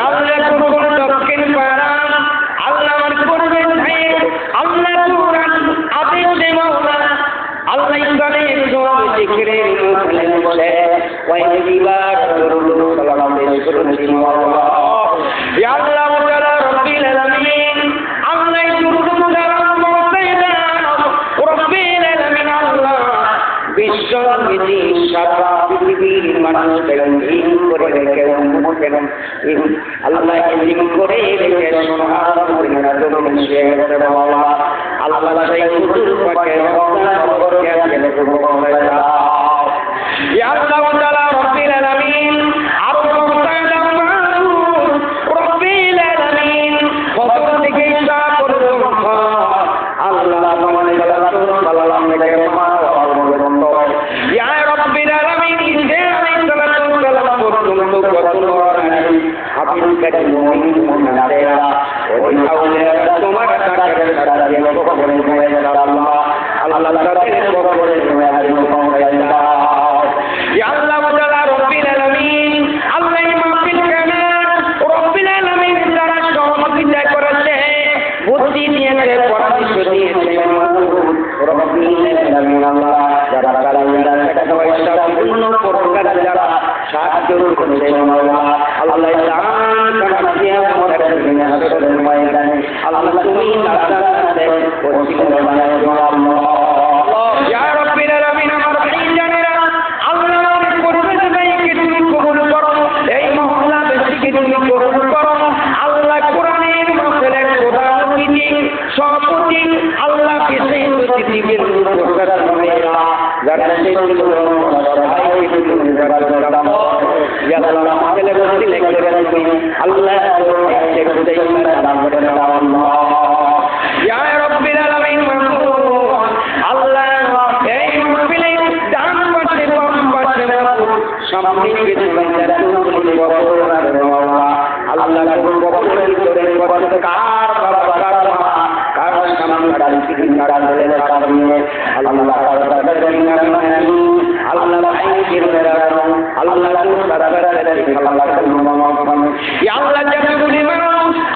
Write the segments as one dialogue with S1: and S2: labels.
S1: Allah Y bar দরুদ সালাম পেশ করছি মাওলানা ইয়া আল্লাহ তাআলা রব্বিল আলামিন আল্লাহ দরুদ সালাম পৌঁছাইয়া রব্বিল আলামিন আল্লাহ বিশ্ব নবী সারা পৃথিবীর মানুষকে দিন করে রেখে মুখেন আল্লাহ দিন করে রেখে সোনার মদিনা জমিন শেয়ার করে মাওলানা আল্লাহ সেই হুজুর পাকে রওনা করে গেলে করে দাও ইয়া আল্লাহ তাআলা রব্বিল আলামিন আর মুস্তাদা রব্বিল আলামিন কত থেকে ইচ্ছা করুন আল্লাহ মানে সালাম আলাইহি মা ইয়া রব্বিল আলামিন ইসলামী সালাতু সালাম পর্যন্ত কত হাবিব কাছে মুমিন মুমিনাতেরা ওই আউলিয়া তোমার কাছে সারা দিয়ে কবরে হয়ে গেল আল্লাহ আল্লাহ তাআলা কবরে হয়ে গেল ইয়া আল্লাহ তাআলা রব্বিল আলামিন আল্লাহ মাহফিল কানা রব্বিল আলামিন যারা সহযোগিতা করেছে বুদ্ধি নিয়ে পরামর্শ দিয়েছে রব্বিল আলামিন আল্লাহ যারা কালামরা সেটা পয়সা পূর্ণ প্রকার যারা সাহায্য করেছে আল্লাহ আল্লাহ জান কামাতিয়া আমাদের দিনে হাসরের ময়দানে আল্লাহ তুমি নাজাতে ওসিলা বানায় আল্লাহ ইয়া রব্বিল আলামিন আমার ভাইজানেরা আল্লাহর পরিবেশ ভাইকে তুমি কবুল করো এই মহল্লা বেশিকে তুমি কবুল করো আল্লাহ কোরআনের মাসলে খোদা মিটিং সভাপতি আল্লাহ পেছে পৃথিবীর প্রকার মেরা যারা সেই ইয়া আল্লাহ মাসলে বসি লেগে রাখি আল্লাহ এই খুদাই নাম করে আল্লাহ ইয়া রব্বিল আলামিন আল্লাহ এই মাহফিলে ডান পাশে বাম পাশে সামনে কিছু যারা তুমি বড় আল্লাহ কবুল করে বড় কার বাবা কার মা কার সামনে দাঁড়ি থেকে নারায়ণ বলে কারণে আল্লাহ তাআলা জানি আল্লাহ আইকে মেরানো আল্লাহ তাআলা থেকে আল্লাহ ইয়া আল্লাহ জানি বলি মানো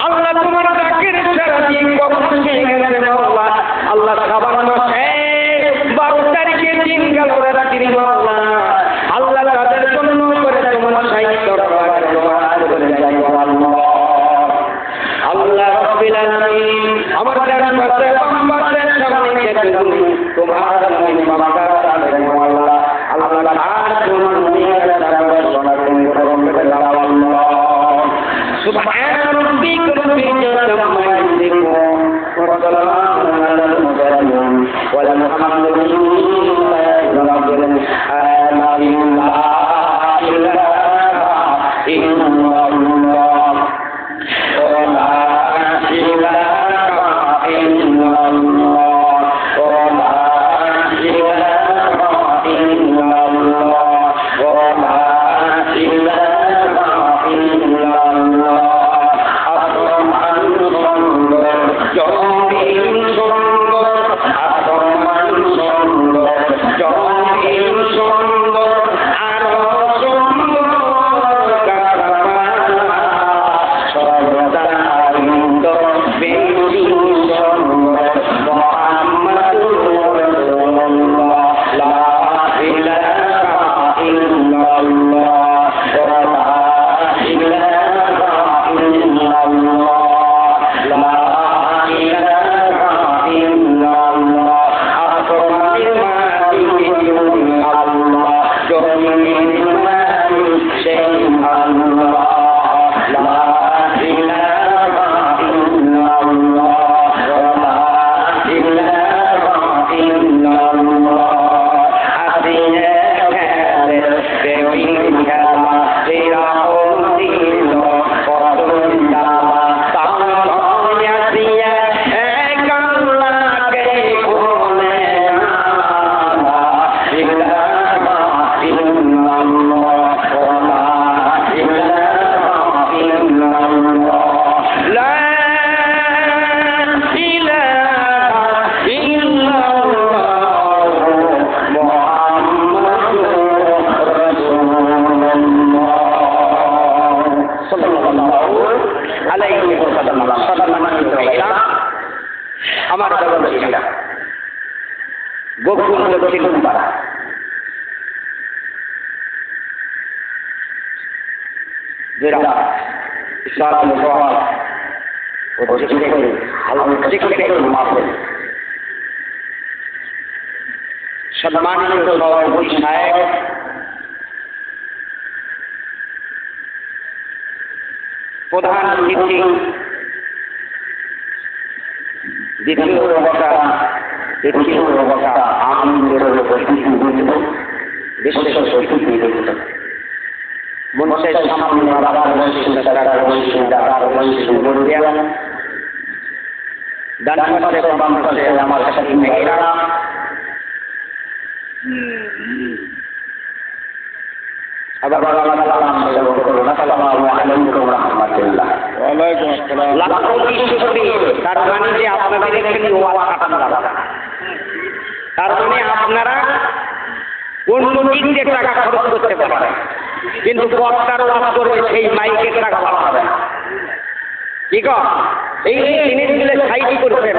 S1: আল্লাহ তোমার ডাকের সারা দিয়ে কবুল হয়ে গেলেন আল্লাহ আল্লাহ খাবার মাসে 12 তারিখের দিন গেল রাত্রি আল্লাহ আল্লাহ তাদের জন্য করে তোমার সাহিত্য করে যাই আল্লাহ রব্বিল আলামিন আমার ডান পাশে বাম পাশে সামনে থেকে তুমি তোমার নামে মাকার তাদের আল্লাহ আল্লাহ আর তোমার নিয়াত তারা শোনাবেন করুন আল্লাহ সুবহান রাব্বিকা রাব্বিল ইজ্জাতি আম্মা ইয়াসিফুন ওয়া সালামুন আলাল মুরসালিন ওয়ালহামদুলিল্লাহি রাব্বিল আলামিন লা ইলাহা ইল্লাল্লাহ ওয়া লা ইলাহা ইল্লাল্লাহ ওয়া লা ইলাহা ইল্লাল্লাহ ওয়া লা ইলাহা ইল্লাল্লাহ আসমান সুন্দর জমিন সুন্দর আসমান সুন্দর জমিন সুন্দর আরো সুন্দর আমার জগৎটা গোকুল দক্ষিণ পাড়া যেটা ইসলাম জবাব ও জিকির করে আল্লাহ জিকির করে মাফ সম্মানিত সভাপতি সাহেব, প্রধান অতিথি, দ্বিতীয় বক্তা, তৃতীয় বক্তা, আনন্দের উপস্থিত বিশেষ অতিথি মঞ্চের সামনে বাবার বয়সী দাদার বয়সী দাদার বয়সী বন্ধুরা, ডান পাশে বাম পাশে আমার সাথী মেয়েরা, আবার তার মানে যে আপনাদের এখানে তার মানে আপনারা অন্য দিক দিয়ে টাকা খরচ করতে পারবেন, কিন্তু বক্তার ওয়াজ করবে সেই মাইকের টাকা পাবে না। ঠিক এই জিনিসগুলো সাইড করবেন,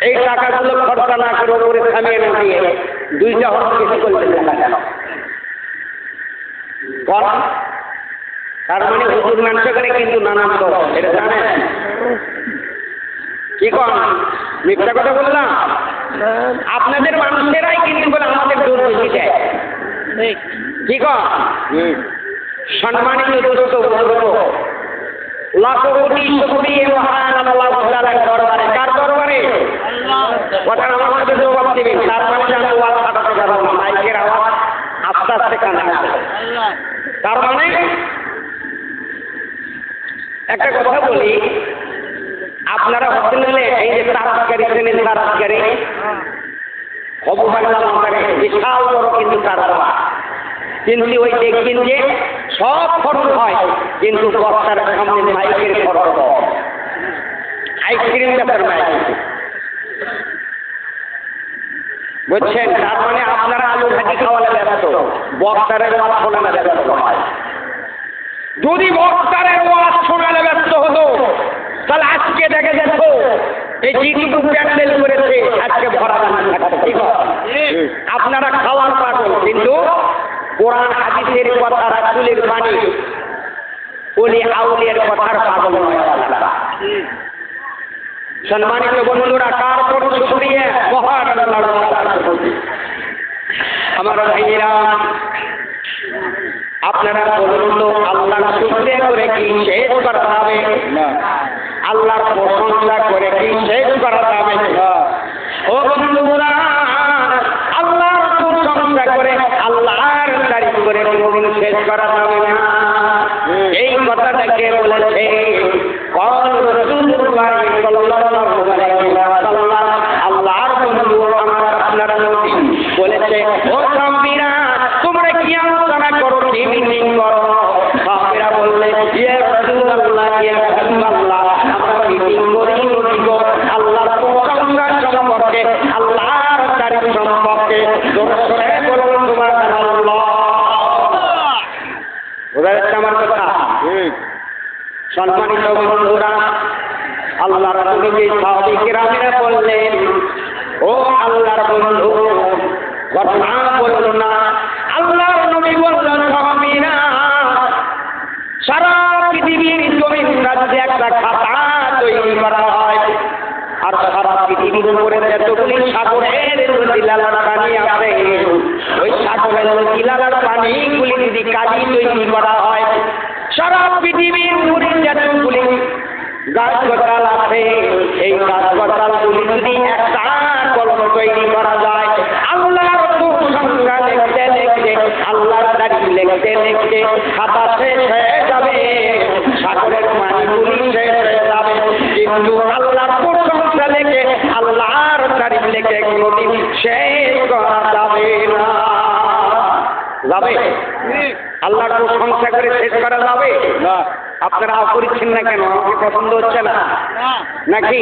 S1: এই টাকাগুলো খরচা না করে ওপরে থামিয়ে না দিয়ে দুইটা হচ্ছে বেশি করবেন না কেন? তার মানে হুজুর মানুষ করে কিন্তু নানান তো এটা জানেন কি কন? মিথ্যা কথা বললাম? আপনাদের মানুষেরাই কিন্তু বলে আমাদের দোষ বেশি দেয়। কি কন? সম্মানিত দোস্ত বলবো, লাখ কোটি শুকরিয়া মহান আল্লাহ তাআলার দরবারে। কার দরবারে? কথা আমার সাথে জবাব দিবেন। তার মানে আমি ওয়াজ কাটাতে পারবো না, মাইকের আওয়াজ আস্তে আস্তে কানে আসে। তার মানে একটা কথা বলি, আপনারা হোটেলে এই যে তারাতকারী চেনেন, তারাতকারী হবু বাংলা মামারে বিশাল বড় কিন্তু তারা, কিন্তু ওই দেখবেন যে সব খরচ হয় কিন্তু বক্তার সামনে মাইকের খরচ হয়। আইসক্রিম ব্যাপার মাইক বুঝছেন? তার মানে আপনারা আলু ভাজি খাওয়ালে ব্যস্ত, বক্তারের ওয়াজ শোনালে ব্যস্ত হয়। যদি বক্তারের ওয়াজ শোনালে ব্যস্ত হতো তাহলে আজকে দেখে যেত এই যেটুকু প্যান্ডেল করেছে আজকে ভরা থাকতো। ঠিক আছে? আপনারা খাওয়ার পাগল, কিন্তু কোরআন হাদিসের কথা, রাসূলের বাণী, ওলি আউলিয়ার কথার পাগল নয় আপনারা। সম্মানিত বন্ধুরা, কার কোন শুকরিয়া মহান আল্লাহর। আমার ভাইয়েরা, আপনারা বলুন তো আল্লাহর শুকরিয়া করে কি শেষ করা যাবে? আল্লাহর প্রশংসা করে কি শেষ করা যাবে? ও বন্ধুরা, আল্লাহর প্রশংসা করে, আল্লাহর তারিফ করে কোনদিন শেষ করা যাবে না। এই কথাটাকে বলেছে আল্লাহর বন্ধু আমার আপনার নবী বলেছে, ও সাহাবীরা তোমরা কি আলোচনা করো, কি মিটিং করো? সাহাবীরা বললেন, ইয়া রাসূলুল্লাহ, ইয়া হাবিবাল্লাহ, আমরা মিটিং করি আল্লাহর প্রশংসা সম্পর্কে, আল্লাহর তারিফ সম্পর্কে। জোরে বলুন সুবহানাল্লাহ। বোঝা যাচ্ছে আমার কথা? সম্মানিত বন্ধুরা, আল্লাহর নবী সাহাবী কিরামেরা বললেন, ও আল্লাহর বন্ধু ঘটনা বলুন না। আল্লাহর নবী বললেন, সাহাবীরা সারা পৃথিবীর জমিন রাজ্যে একটা খাতা তৈরি করা হয়, আর সারা পৃথিবীর উপরে যতগুলি সাগরের নদীলালার পানি আছে, ওই সাগরের নদীলালার পানিগুলি যদি কালি তৈরি করা হয়, সারা পৃথিবীর উপরে যতগুলি গাছগাছাল আছে, এই গাছগাছালগুলি যদি একটা কলম তৈরি করা যায়, আল্লাহর প্রশংসা লিখতে লিখতে, আল্লাহর তারিফ লিখতে লিখতে খাতা শেষ হয়ে যাবে, সাগরের পানিগুলি শেষ হয়ে যাবে, কিন্তু আল্লাহর প্রশংসা লিখে, আল্লাহর তারিফ লিখে কোনদিন শেষ করা যাবে না। যাবে? আল্লাহর প্রশংসা করে শেষ করা যাবে না? আপনারা করছেন না কেন? আমাকে পছন্দ হচ্ছে না নাকি?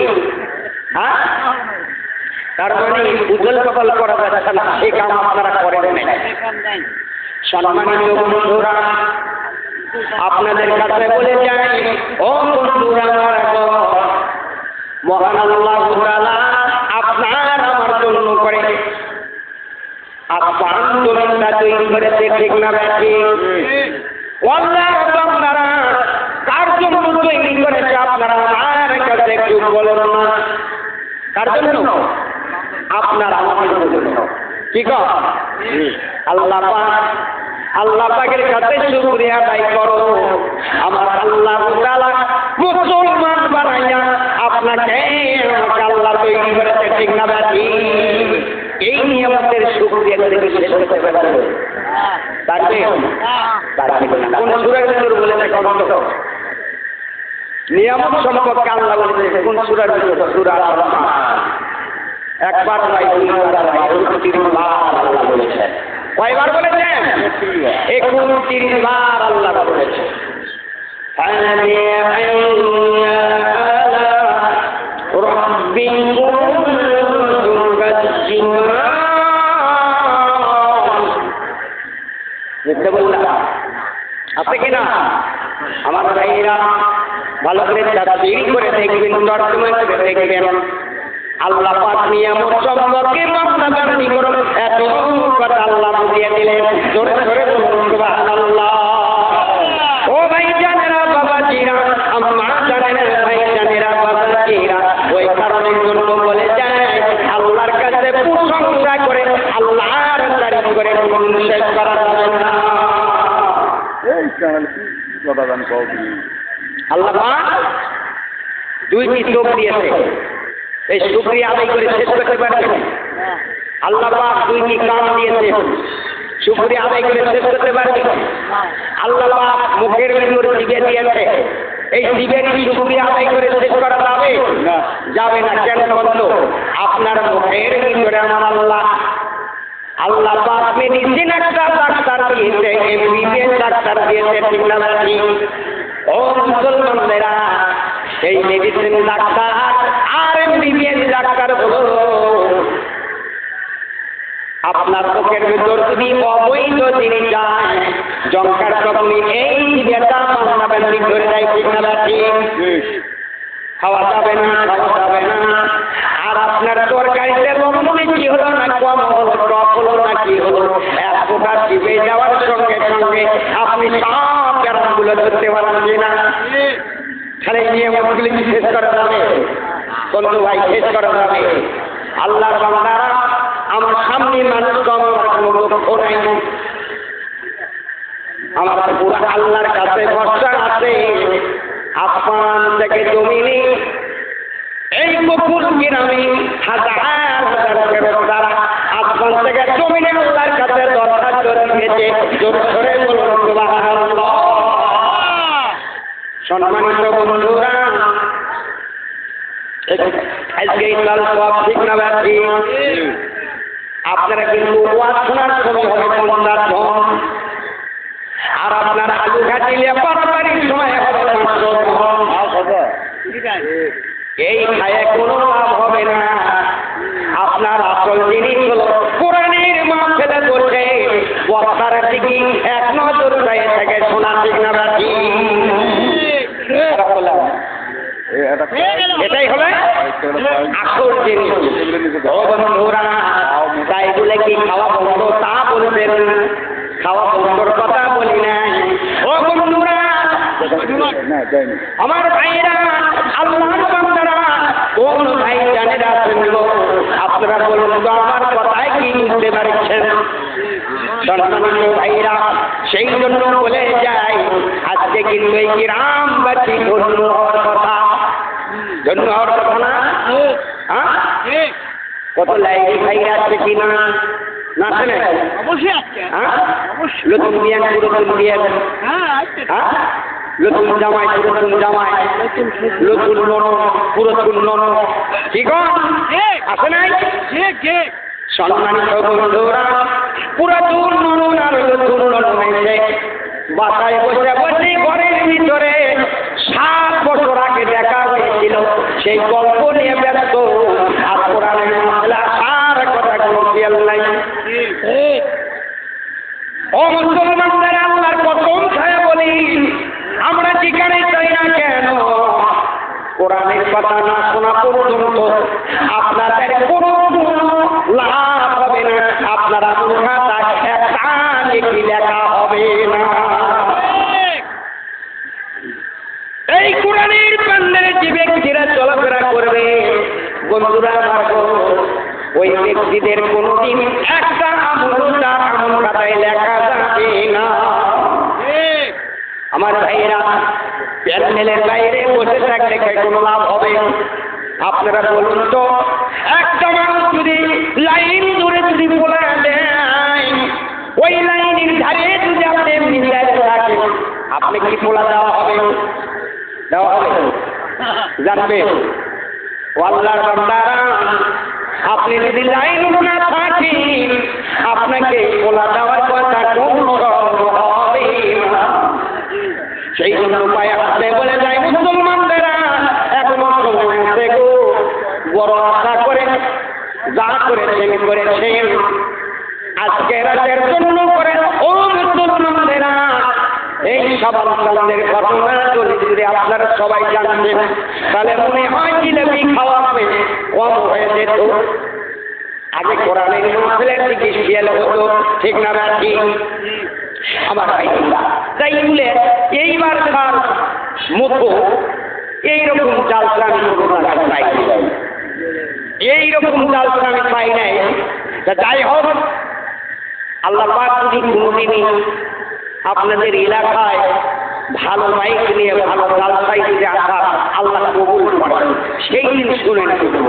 S1: হ্যাঁ, তার মানে উজ্জ্বল কপাল করা যাচ্ছে না, এই কাম আপনারা করেন নাই। সম্মানিত বন্ধুরা, আপনাদের কাছে বলে যাই, ও বন্ধুরা, মহান আল্লাহ তাআলা আপনার আমার জন্য করে আসমান জমিনটা তৈরি করেছে, ঠিক না? আল্লাহর বান্দারা তৈরি করেছে আপনারা আমার কাছে একটু বলুন না কার জন্য? আপনার আমার জন্য। কি কর আল্লাহ পাক, আল্লাহ পাকের কাছে শুকরিয়া আদায় করো। আমার আল্লাহ তাআলা মুসলমান বানাইয়া আপনাকে আমাকে আল্লাহ তৈরি করেছে, ঠিক না ভাই? এই নিয়ামতের শুকরিয়া করে শেষ করতে পারবে পারবে? কোন সূরার ভিতর বলেছে কখনো নিয়ামত সম্পর্কে আল্লাহ বলেছে? কোন সূরার ভিতর? সূরা আর-রহমান। একবার নয়, দুইবার নয়, 29 বার আল্লাহ বলেছেন। কয়বার বলেছেন? 29 বার আল্লাহ বলেছেন। দেখতে বললাম আছে কিনা আমার ভাইরা? ভালো করে তাফসীর করে দেখবেন, তর্জমা করে দেখবেন। আল্লাহ পাক নিয়ামত সম্পর্কে বান্দাবান্দি করুন, এত কথা আল্লাহ বুঝিয়ে দিলেন। জোরে জোরে বলুন সুবহানাল্লাহ। ও ভাই জানেরা, বাবাজিরা, আম্মা জানেরা, ভাই জানেরা, বাবাজিরা, ওই কারণের জন্য বলে যায় আল্লাহর কাছে প্রশংসা করে আল্লাহর তারিফ করে শেষ করা যাবে না। এই চ্যানেল কি কথা জান কবি আল্লাহ পাক দুইটি চোখ দিয়েছে, এই শুকরিয়া আদায় করে শেষ করতে পারবেন? আল্লাহ পাক দুইটি কান দিয়েছে, শুকরিয়া আদায় করে শেষ করতে পারবেন? আল্লাহ পাক মুখের ভিতর জিভে দিয়েছে, এই জিভের শুকরিয়া আদায় করে শেষ করা যাবে? যাবে না। কেন বলতো? আপনার মুখের ভিতরে আমার আল্লাহ পাক মেডিসিন একটা ডাক্তার দিয়েছে, এমবিবিএস ডাক্তার দিয়েছে, ঠিক না ভাই? ও মুসলমানেরা, এই মেডিসিন ডাক্তার আর এমবিবিএস ডাক্তার হলো আপনার চোখের ভিতর যদি অবৈধ জিনিস যায়, জঙ্কার তখনই এই যেটা মান্নাবান্দি ধরে যায়, ঠিক না ভাই? খাওয়া যাবে না, খাওয়া যাবে না। আর আপনার তরকারিতে লবণ কি হলো না কম হলো, টক হলো না কি হলো, এক ফোঁটা চিপে যাওয়ার সঙ্গে সঙ্গে আপনি সব গ্যারামগুলো ধরতে পারবেন না। তাহলে নিয়মগুলি শেষ করা যাবে? বন্ধু ভাই, শেষ করা যাবে? আল্লাহর বান্দারা, আমার সামনে মানুষ কম, আমার কোনো লক্ষ্য নাই, আমার পুরো আল্লাহর কাছে ভরসা আছে। আসমান থেকে জমিনে এই বকুল গ্রামে হাজার হাজার ফেরেশতারা আসমান থেকে জমিনে আল্লাহর কাছে দরখাস্ত দিয়েছে। জোরে জোরে বলুন সুবহানাল্লাহ। সম্মানিত বন্ধুরা, আজকে ইসলাম সব ঠিক না ভাই? আপনারা কিন্তু ওয়াজ শোনার সময় হবে 50 জন, আর আপনার আলু ঘাটিলে পারাপারির সময় হবে 500 জন। এই খায়ে কোনো লাভ হবে না। আপনার আসল জিনিস হলো কোরআনের মাহফিলে বসে বক্তার দিকে এক নজর চাই থেকে শোনা, ঠিক না ভাই? এটাই হবে আসল জিনিস। ও বন্ধুরা, তাই বলে কি খাওয়া বন্ধ তা বলবেন? খাওয়া বন্ধর কথা বলি নাই। ও বন্ধুরা, আমার ভাইরা, আল্লাহর বান্দারা, কোন ভাই জানেরা শুনলো? আপনারা বলুন তো আমার কথায় কি বুঝতে পারছেন? সম্মানিত ভাইরা, সেই জন্য বলে যাই আজকে কিন্তু এই গ্রামবাসী ধন্য হওয়ার কথা, ধন্য হওয়ার কথা না? কত লাইকি ভাইরা আছে কিনা না শোনে? অবশ্যই আছে। নতুন বিয়ান, পুরাতন বিয়ান, নতুন জামাই, পুরাতন জামাই, নতুন ননদ, পুরাতন ননদ, ঠিক আছে নাই? সম্মানিত বন্ধুরা, পুরাতন ননদ আর নতুন ননদ এসে বাসায় বসে বসে ঘরের ভিতরে 7 বছর আগে দেখা হয়েছিল সেই গল্প নিয়ে ব্যস্ত। আর কোরআনের মামলা আর কথা কোনো খেয়াল নাই। ও মুসলমানদের আল্লাহর কসম খায় বলি, আমরা যেখানে চাই না কেন কোরআনের কথা না শোনা পর্যন্ত আপনাদের কোনো লাভ হবে না। আপনারা খাতায় একটা লিখি লেখা হবে না। এই কোরআনের বন্ধুরা আমার গো, ওই ব্যক্তিদের কোনোদিন একটা আমল তার আমল খাতায় লেখা যাবে না। আমার ভাইরা, প্যান্ডেলের বাইরে বসে থাকলে কোনো লাভ হবে? আপনারা বলুন তো, একটা মানুষ যদি লাইন ধরে যদি বলে দেয়, ওই লাইনের ধারে যদি আপনি এমনি দাঁড়িয়ে থাকেন, আপনি কি পোলা দেওয়া হবে? দেওয়া হবে? জানবেন ও আল্লাহর বান্দারা, আপনি যদি লাইন না থাকেন, আপনাকে পোলা দেওয়ার কথা কোন হবে না। সেই জন্য উপায় আসতে বলে যায় মুসলমানদেরা, এখনো সময় আছে গো, বড় আশা করে যা করেছেন করেছেন, আজকে রাতের জন্য করে ও মুসলমানদেরা, এই সাবানের ঘটনা যদি আপনারা সবাই জানতেন, তাহলে মনে হয় জিলেবি খাওয়াবে কম হয়ে যেত। আগে কোরআনের মাহফিলের দিকে শিয়ালে হতো, ঠিক না রাখি আমার ভাই? তাই বলে এইবার তার মতো এইরকম জালসা আমি পাই, এইরকম জালসা আমি পাই নাই। যাই হোক, আল্লাহ পাক যদি কোনোদিনই আপনাদের এলাকায় ভালো মাইক নিয়ে ভালো জালসায় যদি আসা আল্লাহ কবুল করেন, সেই দিন শুনে নেব।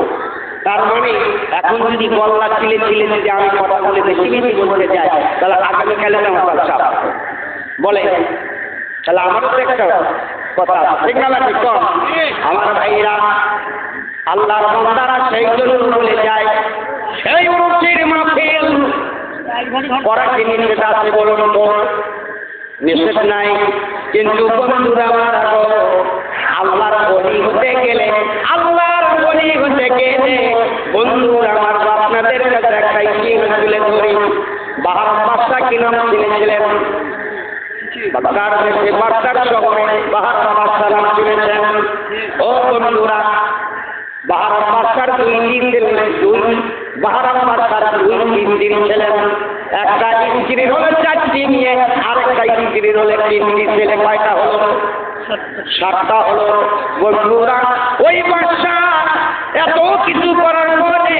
S1: তার মানে এখন যদি গল্লা ছিলে ছিলে যদি আমি কথা বলে বেশি বেশি বলতে যাই, তাহলে আগামীকালে আমার জালসা বলে, তাহলে আমারও তো একটা কথা ঠিক না ঠিক কম? আমার ভাইরা, আল্লাহর বান্দারা সেই জন্য বলে যায়, সেই উরুসের মাহফিল করা কি নিষেধ আছে বলুন তো? নিষেধ নাই, কিন্তু বন্ধুরা আমার আল্লাহর ওলি হতে গেলে, আল্লাহর ওলি হতে গেলে বন্ধুরা আমার আপনাদের কাছে একটা ইতিহাস তুলে ধরি। বাহার বাদশাহ কি নাম শুনেছিলেন? বাদশার দেশে বাদশার শহরে বাহার বাদশাহ নাম শুনেছেন? ও বন্ধুরা, বাহার বাদশার দুই স্ত্রী ছিলেন। একটা স্ত্রীর হলো 4টি মেয়ে, আরেকটা স্ত্রীর হলো 3টি ছেলে। কয়টা হলো? 7টা হলো। বন্ধুরা, ওই বাদশাহ এত কিছু করার পরে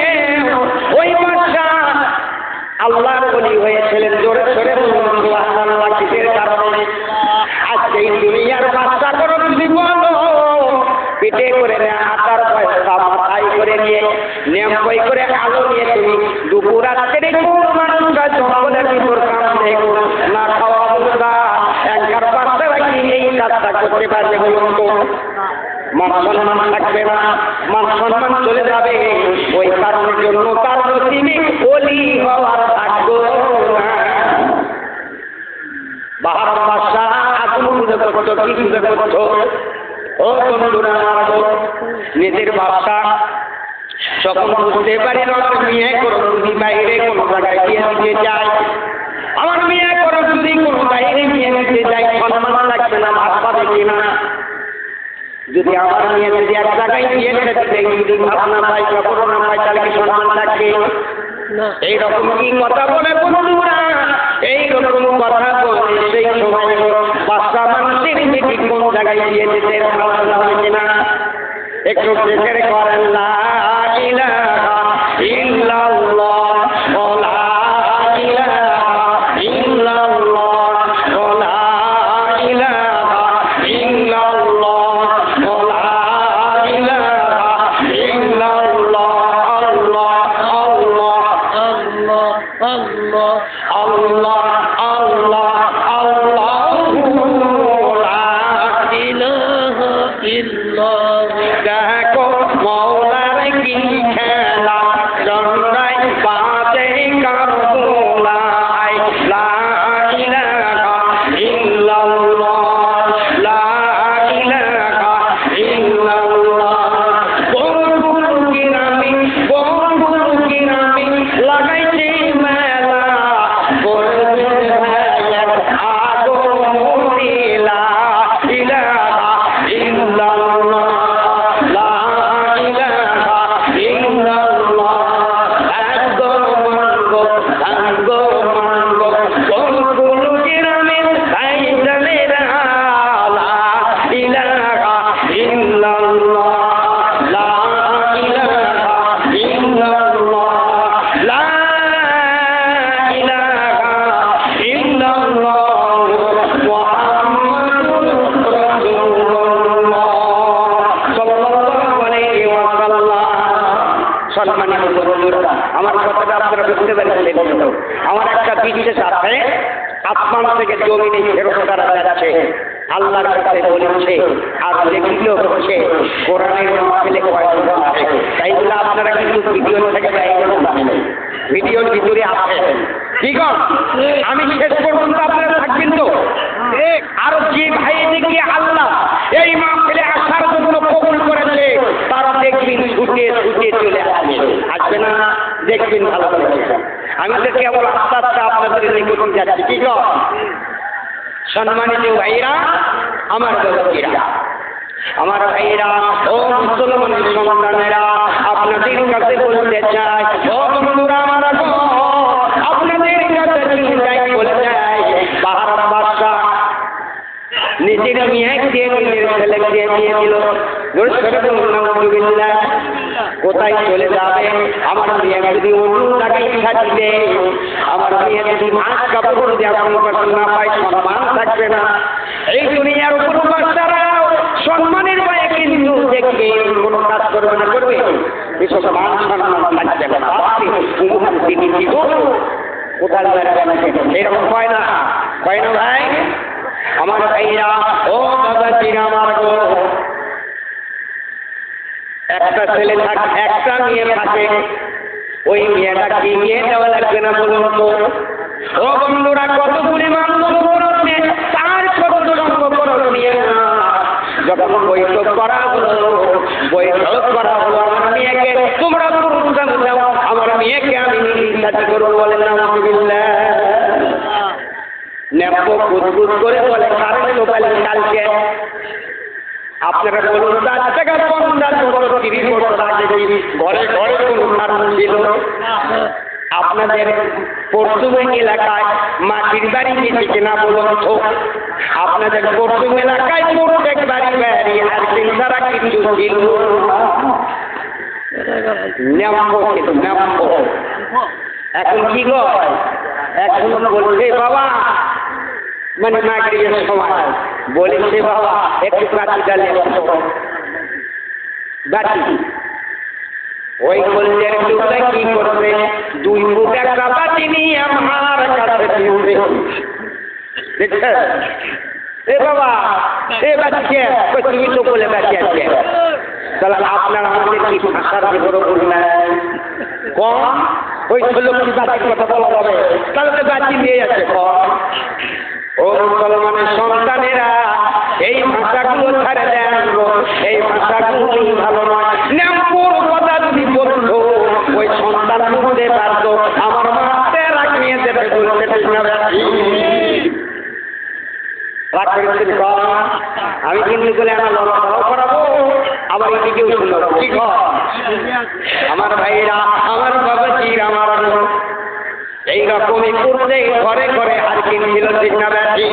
S1: ওই বাদশাহ আল্লাহর ওলি হয়েছিলেন। জোরে জোরে বলুন সুবহানাল্লাহ। কিসের কারণে? আজকে এই দুনিয়ার বাদশাহ করো জীবন পিঠে করে আটার পয়সা মাথায় করে নিয়ে নিয়ম বই করে আলো নিয়ে তুমি দুপুর রাত্রে মানুষরা জঙ্গলের ভিতর কামড়ে না খাওয়া অবস্থা একবার বাচ্চা রাখি এই কাজটা করতে পারবে বলুন তো? মান সম্মান থাকবে না, মান সম্মান চলে যাবে। ওই কারণের জন্য তার নসিবে ওলি হওয়ার ভাগ্য না। বাহার বাদশাহ আগুন পুজো করতো, কি পুজো করতো? ও বন্ধুরা, নিজের বাদশাহ যখন বুঝতে পারি আমার মেয়ে কোনো যদি বাইরে কোনো জায়গায় গিয়ে দিতে যায়, আমার মেয়ে কোনো যদি কোনো বাইরে গিয়ে দিতে যায়, সম্মান লাগবে না, ভাত পাবে কিনা? যদি আমার মেয়ে যদি এক জায়গায় গিয়ে দিতে যদি ভাবনা পাই, কাপড় না পাই, তাহলে কি সম্মান লাগবে? এইরকম কি কথা বলে বন্ধুরা? এইরকম কথা বলে সেই সময় বাচ্চা মানুষের বেটি কোন জায়গায় গিয়ে দিতে ভাবনা হয় কিনা? একটু জিকির করেন লা ইলাহা ইল্লাল্লাহ লা ইলাহা ইল্লাল্লাহ লা ইলাহা ইল্লাল্লাহ লা ইলাহা ইল্লাল্লাহ। আল্লাহ আল্লাহ আল্লাহ আল্লাহ আল্লাহ আল্লাহ আল্লাহু লা ইলাহা ইল্লাল্লাহ। দেখো মওলার কি খেলা, চন্দ্রায় আমার কথাটা আপনারা বুঝতে পেরেছেন? আমার একটা বিশ্বাস আছে, আসমান থেকে জমিনে ফেরত করা যাচ্ছে, আল্লাহর কাছে বলেছে, আর যেগুলো হচ্ছে কোরআনের মাহফিলে কয়েকজন আছে, তাইগুলো আপনারা কিন্তু ভিডিও থেকে ভিডিওর ভিতরে আছে, ঠিক আছে? আমি শেষ পর্যন্ত আপনারা থাকবেন তো? আর যে ভাই দেখি আল্লাহ এই মাহফিলে আসার জন্য কবুল করেছে, তারা দেখবেন ছুটে ছুটে চলে আসবে না, দেখবেন ভালো করে। আমি তো কেবল আস্তে আস্তে আপনাদের নিকট যাচ্ছি, ঠিক আছে? সম্মানিত ভাইরা, আমার বন্ধুরা, আমার ভাইরা, ও মুসলমান সন্তানেরা, আপনাদের কাছে বলতে চাই, ও বন্ধুরা আমার, আপনাদের কাছে চিন্তায় বলে যায়, বাহার বাদশা নিজের মেয়েকে নিজের ছেলেকে দিয়ে দিল, কোথায় চলে যাবে? আমার মেয়ে যদি অন্য জায়গায় থাকবে, আমার মেয়ে যদি মাছ কাপড় দিয়ে না পায়, সম্মান থাকবে না। এই দুনিয়ার উপর বাচ্চারা সম্মানের ভয়ে কিন্তু দেখবে কোনো কাজ করবে না, করবে এসব মান সম্মান থাকবে না, কোথায় এরকম হয় না, হয় না ভাই? আমার ভাইরা, ও দাদাজিরা আমার গো, একটা ছেলে থাকে, একটা মেয়ে থাকে, ওই মেয়েটা কি নিয়ে দেওয়া লাগবে না বলুন তো? ও বন্ধুরা, কত পরিমাণ করছে তার ছোট সঙ্গ করণ নিয়ে না। যখন বৈঠক করা হলো, বৈঠক করা হলো, আমার মেয়েকে তোমরা পুরস্কার দাও, আমার মেয়েকে আমি নির্যাতন করবো, বলেন না নেপো কুদকুদ করে বলে, কারণ লোকালে কালকে আপনারা বলুন 4 টাকা 50 বছর 30 বছর আগে ঘরে ঘরে কোনো কারণ ছিল? আপনাদের পশ্চিম এলাকায় মাটির বাড়ি নিচে কিনা বলুন তো? আপনাদের পশ্চিম এলাকায় প্রত্যেক বাড়ি বাড়ি আর চিন্তারা কিন্তু ছিল, এখন কি গো? এখন বলছে বাবা, মানে মাগরিবের সময় বলেছে বাবা একটু কাটি ডালে বাটি, ওই কলজের টুকরা কি করবে? 2 ফুট একটা বাটি নিয়ে আমার কাছে দিবে। দেখছেন? এ বাবা, এ বাচ্চা তুমি তো বলে বাচ্চা আছে, তাহলে আপনার আমাদের কি ভাষার বিবরণ করবেন কম? ওই লোকটি বাচ্চার কথা বলা যাবে, তাহলে তো বাচ্চি নিয়ে যাচ্ছে কম। ও মুসলমানের সন্তানেরা, এই ভাষাগুলো ছাড়ে দেন, এই ভাষাগুলো ভালো নয়। নেমপুর কথা যদি বলতো, ওই সন্তান বুঝতে পারতো আমার মাতে রাখিয়ে দেবে বলতে রাখবেন কম। আমি কিন্তু বলে আমার লড়াও করাবো, আবার এদিকেও শুনবো, ঠিক হয়? আমার ভাইরা, আমার বাবাজির, আমার এইরকমই করতে ঘরে ঘরে আর কিনছিল, ঠিক না ব্যাটি?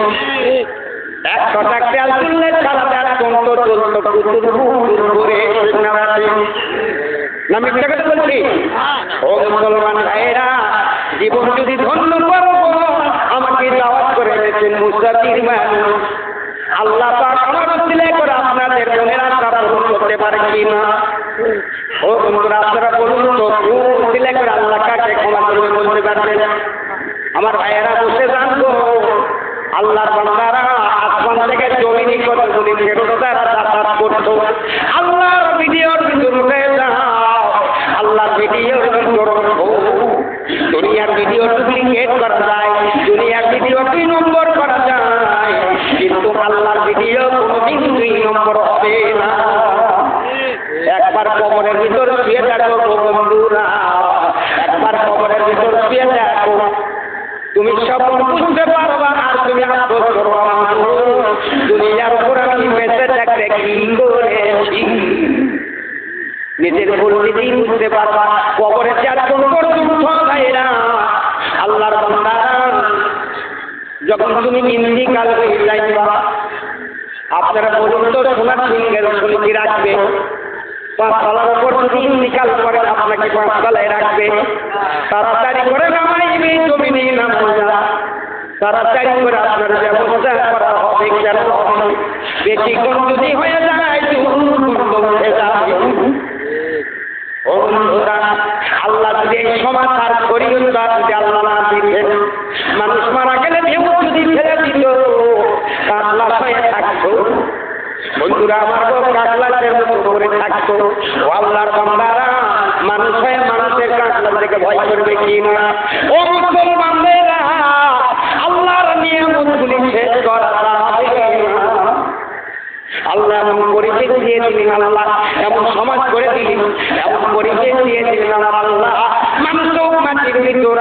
S1: 100 টাকা তুললে সারা তার কন্ত চলতো করে, ঠিক না ব্যাটি? না মিথ্যা কথা বলছি? ও মুসলমান ভাইরা, জীবন যদি ধন্য করবো, আমাকে দাওয়াত করে দিয়েছেন মুসাফির মানুষ। আল্লাহ পাক আমার উসিলা করে আপনাদের মনের আশা পূরণ করতে পারে কি না? ও বন্ধুরা, আপনারা বলুন তো, উসিলা করে আল্লাহ কাকে ক্ষমা করবে বলতে পারবেন? আমার ভাইয়েরা বসে জানবো, আল্লাহর বান্দারা আসমান থেকে জমিনি কতগুলি ফেরেশতারা যাতায়াত করতো। আল্লাহর ভিডিওর ভিতরে যাও, আল্লাহর ভিডিওর ভিতর দুনিয়ার ভিডিও ডুপ্লিকেট করা যায়, দুনিয়ার ভিডিও 2 নম্বর করা যায়, কিন্তু আল্লাহর ভিডিও কোনোদিন 2 নম্বর হবে না। একবার কবরের ভিতর শুয়ে থাকো বন্ধুরা, একবার কবরের ভিতর শুয়ে থাকো, তুমি সব বুঝতে পারবা, আর তুমি আফসোস করবা দুনিয়ার উপর আমি বেঁচে থাকলে কি করেছি। নিজের ভুল নিজেই বুঝতে পারবা, কবরে যাচ্ছেন পর্যন্ত ভাইরা, আল্লাহর বান্দা, যখন তুমি ইন্তিকাল হয়ে যাইবা, আপনারা বলুন তো, সোনার সিংহের শুনতে রাখবে 5 তলার উপর যদি ইন্তিকাল করেন, আপনাকে 5 তলায় রাখবে, তাড়াতাড়ি করে নামাইবে জমিনে নামাজা, তাড়াতাড়ি করে আপনার ব্যবস্থা করা হবে। কেন? বেশিক্ষণ যদি হয়ে যায় উঠে যাবে। ও বন্ধুরা, আল্লাহ যদি এই সমাজ আর শরীয়ত যদি আল্লাহ না দিতেন, মানুষ মারা গেলে কেউ যদি ফেলে দিত, কাকলা হয়ে থাকতো। বন্ধুরা আমার কাকলাদের মতো করে থাকতো। ও আল্লাহর বান্দারা, মানুষ হয়ে মানুষের কাকলা থেকে ভয় করবে কি না? ও মুসলমানেরা, আল্লাহর নিয়ামতগুলি শেষ করা যাবে না। আল্লাহ এমন পরিচয় দিয়ে দিলেন, আল্লাহ এমন সমাজ করে দিলেন, এমন পরিচয় দিয়ে দিলেন আল্লাহ, মানুষ মাটির ভিতর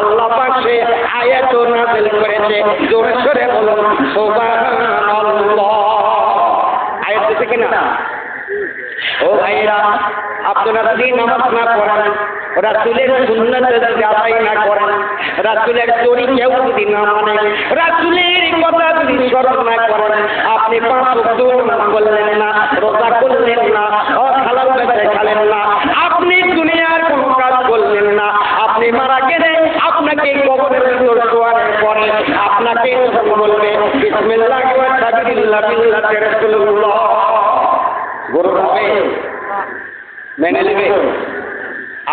S1: আল্লাহ পাশে আয়াত নাযিল করেছে। জোরে সোরে বলুন সুবহানাল্লাহ। আয়াত আছে কিনা? ও ভাইরা, আপনারা যদি নামাজ না পড়েন, রাসূলের সুন্নাত যদি আদায় না করেন, রাসূলের তরিকাও যদি না মানেন, রাসূলের কথা যদি স্মরণ না করেন, আপনি 5 ওয়াক্ত নামাজ পড়লেন না, রোজা করলেন না, হালাল ব্যবসা খেলেন না, আপনি দুনিয়ার কোনো কাজ করলেন না, আপনি মারা গেলে আপনাকে কবরের ভিতর শোয়ানোর পরে আপনাকে বলবে বিসমিল্লাহি ওয়া তাবিল্লাহ বিল্লাহি রাসূলুল্লাহ, গরু হবে মেনে নেবে।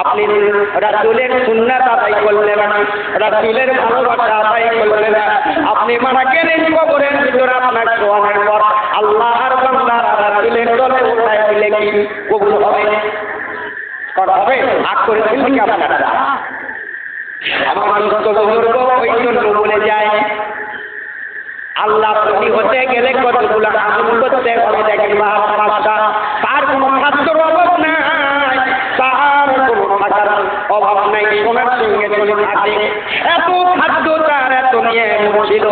S1: আপনি রাসূলের সুন্নাত আদায় করলেন না, রাসূলের ভালোবাসা আদায় করলেন না, আপনি মারা গেলেন কবরের ভিতরে আপনার শোয়ানোর পর আল্লাহর বান্দারা রাসূলের দলে উঠায় দিলে কি কবুল হবে? করা হবে? আগ করেছেন কি আপনারা? আমার দোস্ত বুজুর্গ ওই জন্য বলে যায়, আল্লাহ প্রতি হতে গেলে কতগুলো আমল করতে হবে। দেখেন পাঁচটা, তার কোনো খাদ্যর অভাব নাই, তার কোনো থাকার অভাব নাই, সোনার সঙ্গে চলে থাকে। এত খাদ্য তার, এত নিয়ে ছিল।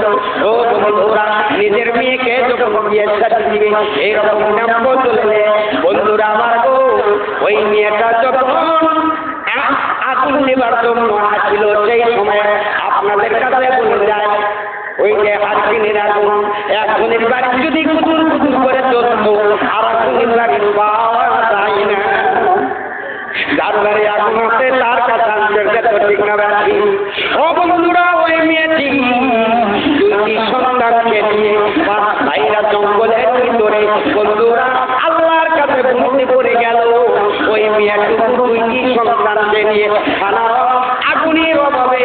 S1: ও বন্ধুরা, নিজের মেয়েকে যখন বিয়ের সাথে দিবে এইরকম নাম বললে, বন্ধুরা আমার গো, ওই মেয়েটা যখন আগুন নেবার জন্য আসছিল, সেই সময় আপনাদের কাছে বলে যায়, ওই যে আগুনের আগুন, একজনের বাড়ি যদি কুতুর কুতুর করে চলত, আর একজনের বাড়ি পাওয়া যায় না। যার বাড়ি আগুন আছে তার কাছে আনতে তো ঠিক না ব্যাধি। ও বন্ধুরা, ওই মেয়েটি 2টি সন্তানকে নিয়ে ভাইরা জঙ্গলের ভিতরে, বন্ধুরা আল্লাহর কাছে বন্দি করে গেল। ওই মেয়েটি 2টি সন্তানকে নিয়ে খানা আগুনের অভাবে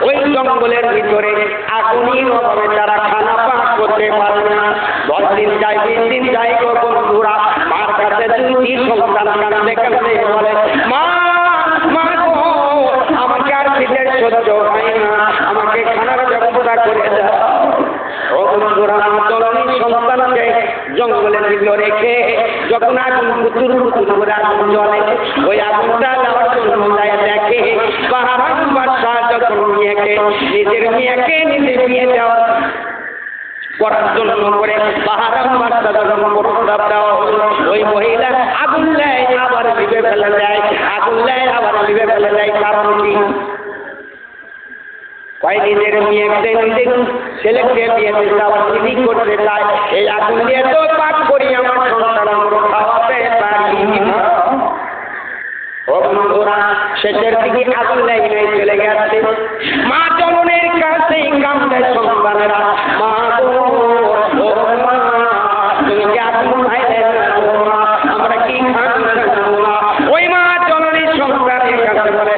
S1: ওই জঙ্গলের ভিতরে আগুনের অভাবে তারা খানা পাক করতে পারে না। 10 দিন যায়, 20 দিন যায় গো বন্ধুরা, মার কাছে 2টি সন্তান কাঁদতে কাঁদতে বলে, মা মা গো, আমাকে আর খেতে সহ্য হয় না, আমাকে খানার ব্যবস্থা করে দাও। ও বন্ধুরা, জননী সন্তানকে জঙ্গলের ভিতরে রেখে যখন আগুন কুতুর কুতুর করে আগুন জ্বলে, ওই আগুনটা দেওয়ার জন্য যায় দেখে বাহারাম বাদশাহ যখন নিজের মেয়েকে নিজে বিয়ে দেওয়া করার জন্য করে বাহারাম বাদশাহ যখন প্রস্তাব দেওয়া হলো, ওই মহিলা আগুন দেয় আবার লিভে ফেলে দেয়, আগুন দেয় আবার লিভে ফেলে দেয়। কারণ কি? কয় নিজের মেয়েকে নিজের ছেলেকে বিয়ে দিতে আবার বিধি করতে চায়, এই আগুন দিয়ে তো পাক করি আমার সন্তান খাওয়াতে পারি না। ও বন্ধুরা, শেষের দিকে আগুন লেগে চলে গেছে। মা জননের কাছে কাঁদে সন্তানেরা, মা গো, ও মা, তুমি কি আগুন খাইলে না? আমরা কি খান না? ওই মা জননীর সন্তানের কাছে বলে,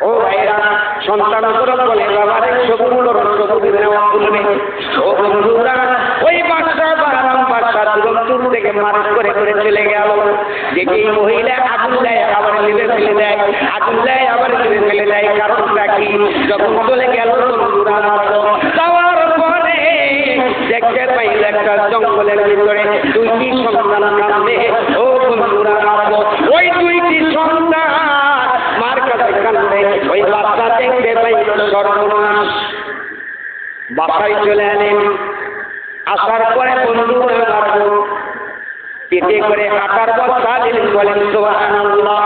S1: ও ভাইরা, সন্তান বলে বাবারে সবগুলোর সবুজ নেওয়া বলবে। ও বন্ধুরা, ওই বাদশা বাহারাম বাদশা তুরন্ত থেকে মারণ করে করে চলে গেল। দেখি মহিলা আগুন দেয় আবার লিভে ফেলে দেয়, আগুন দেয় আবার লিভে ফেলে দেয়। কারণটা কি? যখন চলে গেল বন্ধুরা যাওয়ার পরে দেখতে পাইল একটা জঙ্গলের ভিতরে 2টি সন্তান কাঁদে। ও বন্ধুরা, ওই 2টি সন্তান মার কাছে কাঁদে। ওই বাচ্চা দেখতে পাইল সর্বনাশ, বাসায় চলে এলেন। আসার পরে বন্ধুরা পেটে করে হাঁটার বস্তা দিলেন, বলেন সুবহানাল্লাহ।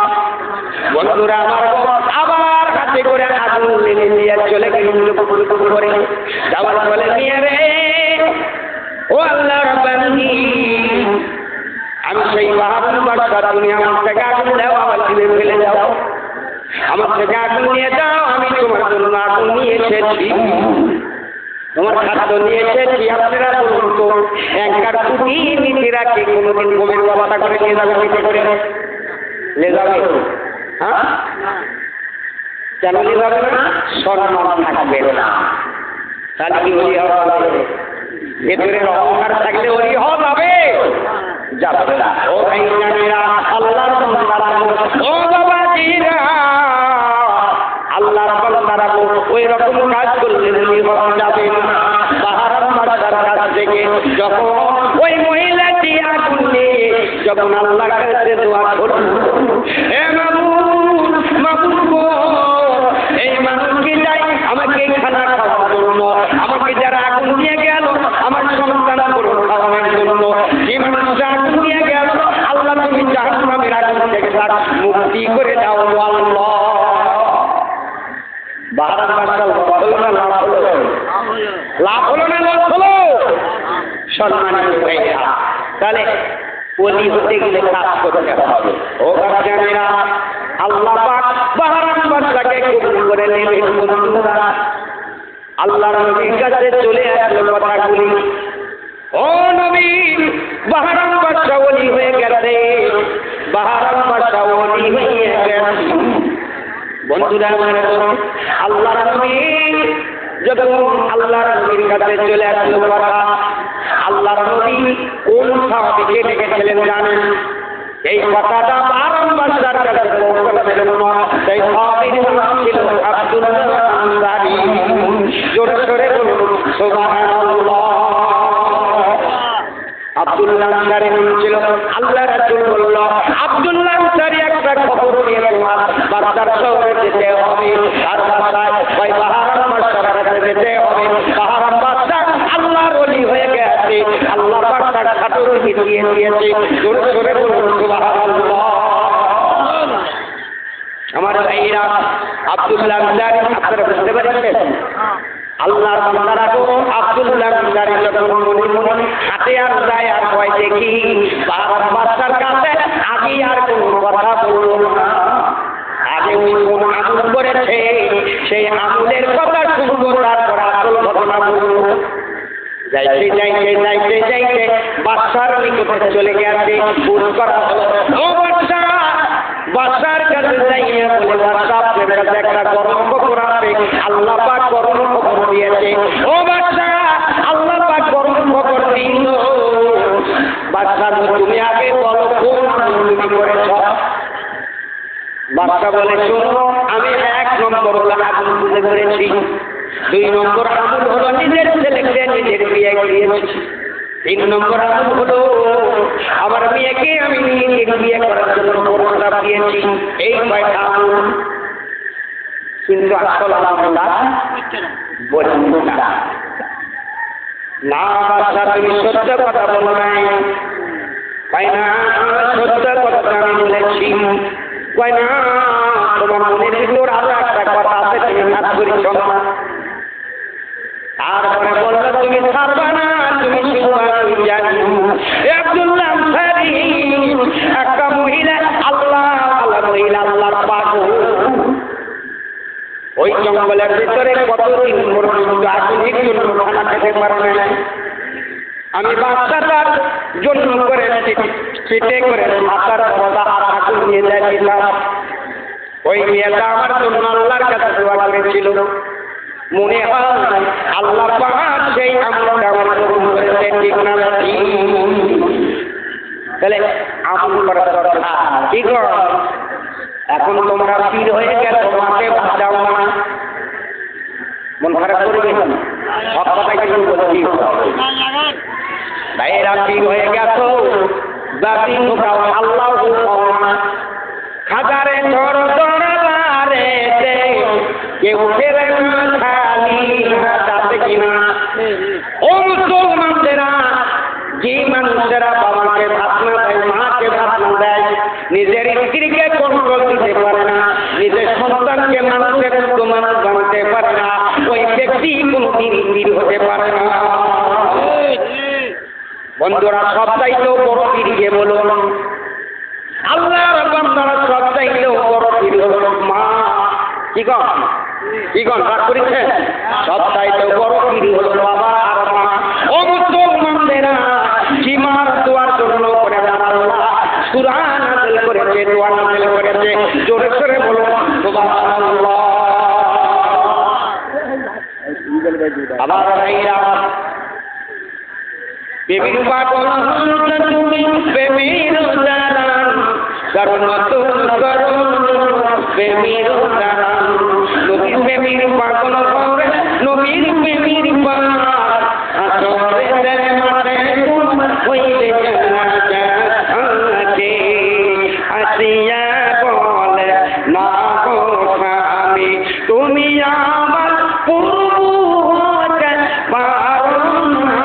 S1: বন্ধুরা আমার আবার হাতে করে আগুন নিয়ে নিয়ে চলে গেলেন করে যাওয়ার বলে, নিয়ে রে ও আল্লাহর বান্দি, আমি সেই বাহাদুর বাদশা, তুমি আমার থেকে আগুন দাও, আবার দিলে ফেলে দাও, আমার থেকে আগুন নিয়ে যাও, আমি তোমার জন্য আগুন নিয়ে এসেছি। তোমার খাদ্য নিয়ে এসেছি, আপনারা বলুন তো একার কুটি নীতিরা কি কোনোদিন গোমের ব্যবস্থা করে নিয়ে যাবে? নিতে করে নিয়ে যাবে? হ্যাঁ, কেন নিয়ে যাবে না? সম্মান থাকবে না। তাহলে কি ওই হওয়া যাবে? ভেতরের অহংকার থাকলে ওই হওয়া যাবে? যাবে না। ও ভাই জানেরা, আল্লাহর বান্দারা, ও বাবাজিরা, আল্লাহর বান্দারা ওই রকম কাজ করলে ওই হওয়া যাবে না। বাহারাম বাদশার কাছ থেকে যখন ওই মহিলাটি আগুন নিয়ে যখন আল্লাহর কাছে দোয়া করল, হে মাবুদ, মাবুদ গো, এই মানুষকে যাই আমাকে খানা খাওয়ার জন্য, আমাকে যারা আগুন দিয়ে গেল আমার সন্তান করুন খাওয়ানোর জন্য, যে মানুষটা আগুন দিয়ে গেল আল্লাহ তুমি জাহান্নামের আগুন থেকে তার মুক্তি করে দাও আল্লাহ। বাহারাম বাদশা হলো না লাভ হলো? লাভ হলো না লস হলো? সম্মানিত ভাইরা, তাহলে ওলি হতে গেলে কাজ করতে হবে। ও বাচ্চারা, আল্লাহ পাক বাহারাম বাদশাকে কবুল করে নেবেন। বন্ধুরা, আল্লাহর নবীর কাছে চলে আসলো কথাগুলি। ও নবী, বাহারাম বাদশা ওলি হয়ে গেছে, বাহারাম বাদশা ওলি হয়ে গেছে। বন্ধুরা, আল্লাহর নবী যখন আল্লাহর নবীর কাছে চলে আসলো কথা, আল্লাহর নবী কোন সাহাবীকে ডেকেছিলেন জানেন? এই কথাটা বাহারাম বাদশার কাছে পৌঁছানোর জন্য সেই সাহাবীর নাম ছিল আব্দুল্লাহ আনসারী। জোরে জোরে বলুন সুবহানাল্লাহ। আব্দুল্লাহ আনসারী নাম ছিল। আল্লাহ রাসূল বলল, আব্দুল্লাহ আনসারী একটা খবর নিয়ে তোমার বাদশার শহরে যেতে হবে, আর বাদশায় ওই বাহারাম বাদশার কাছে যেতে হবে। বাহারাম বাদশা আল্লাহর ওলি হয়ে গেছে, আল্লাহ পাক তার খাটুর মিটিয়ে দিয়েছে। জোরে জোরে বলুন সুবহানাল্লাহ। আমার ভাইরা, আব্দুল্লাহ আনসারী আপনারা বুঝতে পারছেন? আল্লাহর বান্দারা গো, আব্দুল্লাহ আনসারী যখন মনে মনে হাতে আর যায় আর কয় দেখি বাহারাম বাদশার কাছে আগে আর কোনো কথা বলল না। আগে ওই কোন আমল করেছে সেই আমলের কথা শুনবো, তারপর আসল ঘটনা বলবো। যাইতে যাইতে যাইতে যাইতে বাদশার নিকটে চলে গেছে। ফোন করা হলো, ও বাদশা, বাদশার কাছে যাইয়া বলে, বাদশা আপনার কাছে একটা গরম খবর আছে, আল্লাহ পাক গরম খবর দিয়েছে। ও বাদশা, আল্লাহ পাক গরম খবর দিল। বাদশা, তুমি আগে বলো কোন আমল তুমি করেছ? বাদশা বলে, শোনো, আমি 1 নম্বর আগুন তুলে ধরেছি, 2 নম্বর আমল হলো নিজের ছেলেকে নিজের বিয়ে দিয়েছি, 3 নম্বর আমল হলো আমার মেয়েকে আমি নিজের বিয়ে করার জন্য প্রস্তাব দিয়েছি। এই 5টা আমল। কিন্তু আসল আমলটা বলছি না। না বাদশা, তুমি সত্য কথা বলো নাই। কয় না, সত্য কথা আমি বলেছি। কয় না, তোমার মনের ভিতর আরো একটা কথা আছে, তুমি কাজ করিস না। তারপরে বললো, তুমি ছাড়বা না, তুমি জানি আব্দুল্লাহ আনসারী একটা মহিলা, আল্লাহ মহিলা, আল্লাহর পাগল। ওই জঙ্গলের ভিতরে কতদিন পর্যন্ত আগুনের জন্য খানা খেতে পারবে না। আমি বাচ্চাটার জন্য করে পেটে করে মাথার কথা আর আগুন নিয়ে যাচ্ছিলাম। ওই মেয়েটা আমার জন্য আল্লাহর কাছে দোয়া করেছিল। মনে হয় আল্লাহ পাক সেই আমলটা আমার কবুল করেছে, ঠিক না? তাহলে আমল করার দরকার। ঠিক আছে, এখন তোমরা পীর হয়ে গেছো, মাকে বাঁচাও না, মন খারাপ করবে না। সব কথাই কিন্তু বলছি, ভাইয়েরা পীর হয়ে গেছো, জাতি ঢোকাও, আল্লাহ হাজারে ধর দরারে কেউ ফেরে না খালি হাতে কিনা। ও মুসলমানদেরা, যে মানুষেরা বাবাকে ভাত না দেয়, মাকে ভাত না দেয়, নিজের স্ত্রীকে কন্ট্রোল দিতে পারে না, নিজের সন্তানকে মানুষের মতো মানুষ বানাতে পারে না, ওই ব্যক্তি কোনদিন পীর হতে পারে না। বন্ধুরা, সব চাইতেও বড় পীর কে বলুন? আল্লাহর বান্দারা সব চাইতেও বড় পীর হলো মা। কি গো? কি গণ রাগ করেছেন? সবচাইতে বড় পীর হলো বাবা আর মা। ও মুসলমানদেরা, সীমার দোয়ার জন্য করে আল্লাহ সূরা নাযিল করেছে, দোয়া নাযিল করেছে। জোরে জোরে বলুন সুবহানাল্লাহ। আবার ভাইরা, প্রেমের পাগল তুমি, প্রেমের জানান কারণ তুম করো, প্রেমের জানান নবীর প্রেমের পাগল করে, নবীর প্রেমের পাগল আসরে রে মারে হইলে জানাতে আসিয়া বলে না গো স্বামী, তুমি আমার পূর্ব হতে পারো না।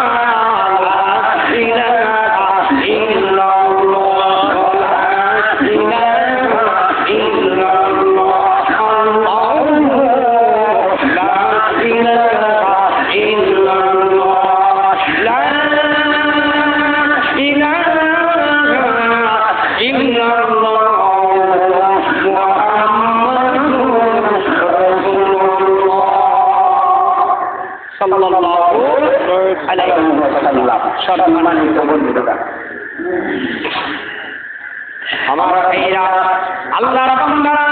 S1: আমার ভাইরা, আল্লাহর বান্দারা,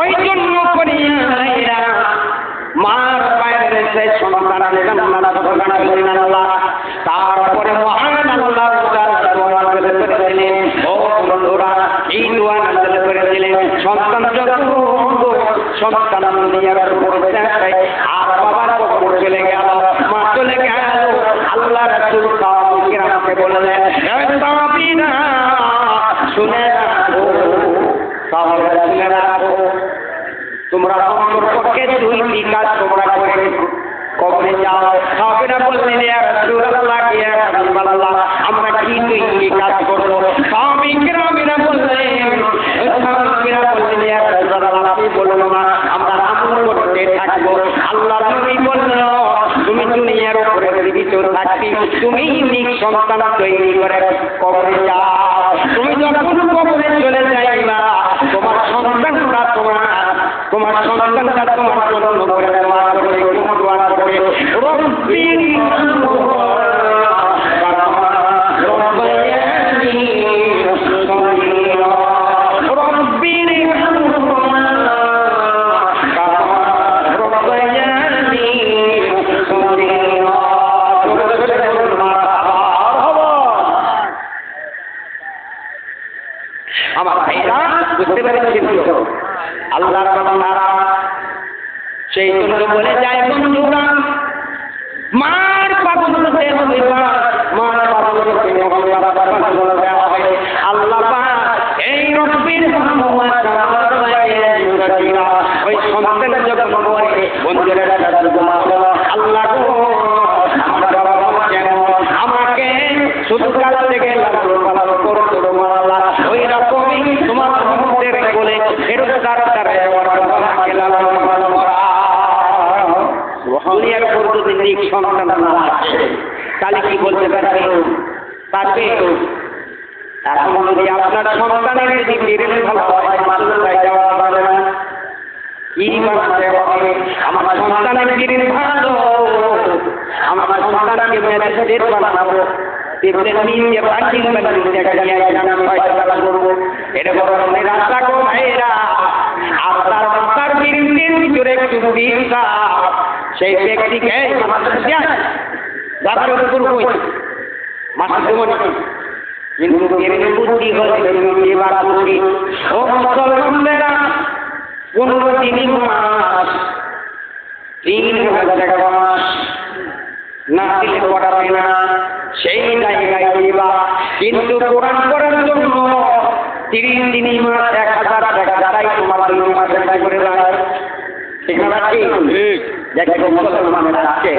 S1: ওই জন্য করিয়া মার পায়ের সে সন্তান জান্নাত প্রদান করলেন আল্লাহ। তারপরে মহান আল্লাহ দোয়া করেছিলেন, ও বন্ধুরা, এই দোয়া নাযিল করেছিলেন, সন্তান যখন সন্তান দুনিয়ার উপরে যায় আর বাবার কবর চলে গেল, মা চলে গেল, আল্লাহ রাসূল সাহাবায়ে কিরামকে বললেন, হে সাহাবীরা শুনে রাখো, সাহাবারা শুনে রাখো, তোমরা অন্তরপক্ষে দুইটি কাজ তোমরা করে কবরে যাও। সাহাবীরা বললেন, ইয়া রাসূলুল্লাহ, ইয়া হাবিবাল্লাহ, আমরা কি দুইটি কাজ করব? সাহাবায়ে কিরামরা বললেন, ইয়া রাসূলুল্লাহ, আপনি বলুন না, আমরা আমল করতে থাকবো। আল্লাহর নবী বললেন, তুমি দুনিয়ার উপরে জীবিত থাকতে তুমি নিজ সন্তান তৈরি করে কবরে যাও। তুমি যখন কবরে চলে যাইবা, তোমার সন্তানটা তোমার সন্তানটা তোমার জন্য করে দোয়া করবে, দোয়া করবে, রব্বি আমার ভাইরা বুঝতে পেরেছেন তো? আল্লাহর বান্দারা সেই জন্য বলে যায়, বন্ধুরা, মার পাগল হতে হবে, মার পাগল হতে হবে। আল্লাহ পাক এই রব্বির ওই সন্তান যখন বলে, বন্ধুরা আল্লাহ গো আমার বাবা যেন আমাকে শুধু কাল থেকে লালন করতে আল্লাহ, ওই রকমই তোমার রহমতের বলে ফেরত তারা দুনিয়ার উপর যদি নিক সন্তান না আছে, তাহলে কি বলতে পারবে? এখন যদি আপনার সন্তানের যদি বেরেন ভালো হয়, মাদ্রাসায় যাওয়া পারবে না, কি বানাতে হবে? আমার সন্তানের বেরেন ভালো, আমার সন্তানকে ম্যাজিস্ট্রেট বানাবো, রাস্তা গো ভাইরা, আপনার মাথার বিরুদ্ধের ভিতরে একটু দিশা, সেই ব্যক্তিকে কিন্তু বুদ্ধি হচ্ছে এবার বুদ্ধি। ও মুসলমানেরা, 15 দিন মাস 3000 টাকা মাস না দিলে পড়াবে না, সেই জায়গায় দিবা। কিন্তু কোরআন পড়ার জন্য 30 দিন মাস 1000 টাকা যারাই তোমার 2 মাসে করে দেয়, ঠিক না? ঠিক। যাকে মুসলমানেরা আছে,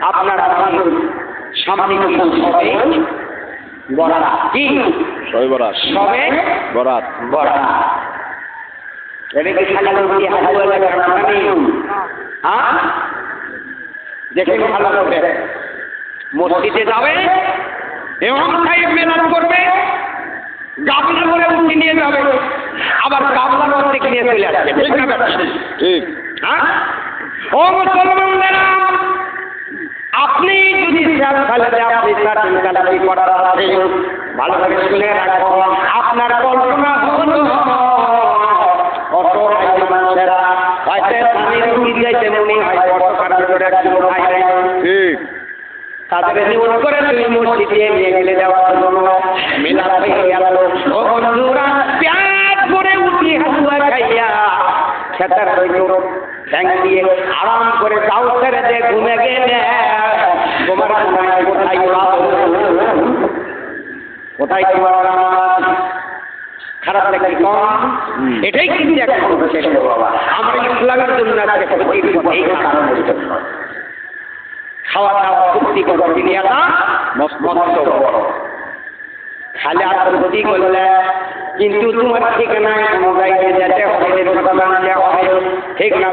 S1: আপনারা সামনে সবে বরাত, কি সবে বরাত, সবে বরাত, বরাত এটা কি খালি দিয়ে হালুয়া লাগানো মানে? হ্যাঁ, দেখে ভালো হবে। মসজিদে যাবে, ইমাম সাহেব মেলান করবে, গাবলা করে উঠে নিয়ে যাবে, আবার গাবলার মধ্যে নিয়ে চলে আসবে, ঠিক না? ঠিক। হ্যাঁ ও মুসলমানেরা, আপনি যদি তাহলে আপনি কালামি করার আছে, ভালো করে শুনে রাখো। আপনার কল্পনা হলো অটো মানুষেরা হয়তো স্বামীর রুগী যাইতে মনে হয় অটো কাটার করে একজন ভাই ঠিক তাদের নিয়োগ করে তুমি মসজিদে নিয়ে গেলে যাওয়ার জন্য মেলা হয়ে গেল। ও বন্ধুরা, পেঁয়াজ করে উঠি হালুয়া খাইয়া খেতার হইল ব্যাং দিয়ে আরাম করে তাও ছেড়ে দিয়ে ঘুমে গেলে তোমার কোথায় কোথায় তোমার খারাপ লাগে কম। এটাই কিন্তু এখন শেষ বাবা, আমরা ইসলামের জন্য এই কারণের জন্য খাওয়া দাওয়া চুক্তি করো দুনিয়াটা মস্ত বড় খালি আর ক্ষতি করলে কিন্তু তোমার ঠিক নাই, কোনো জায়গায় যেতে হবে, জানতে হবে, ঠিক না?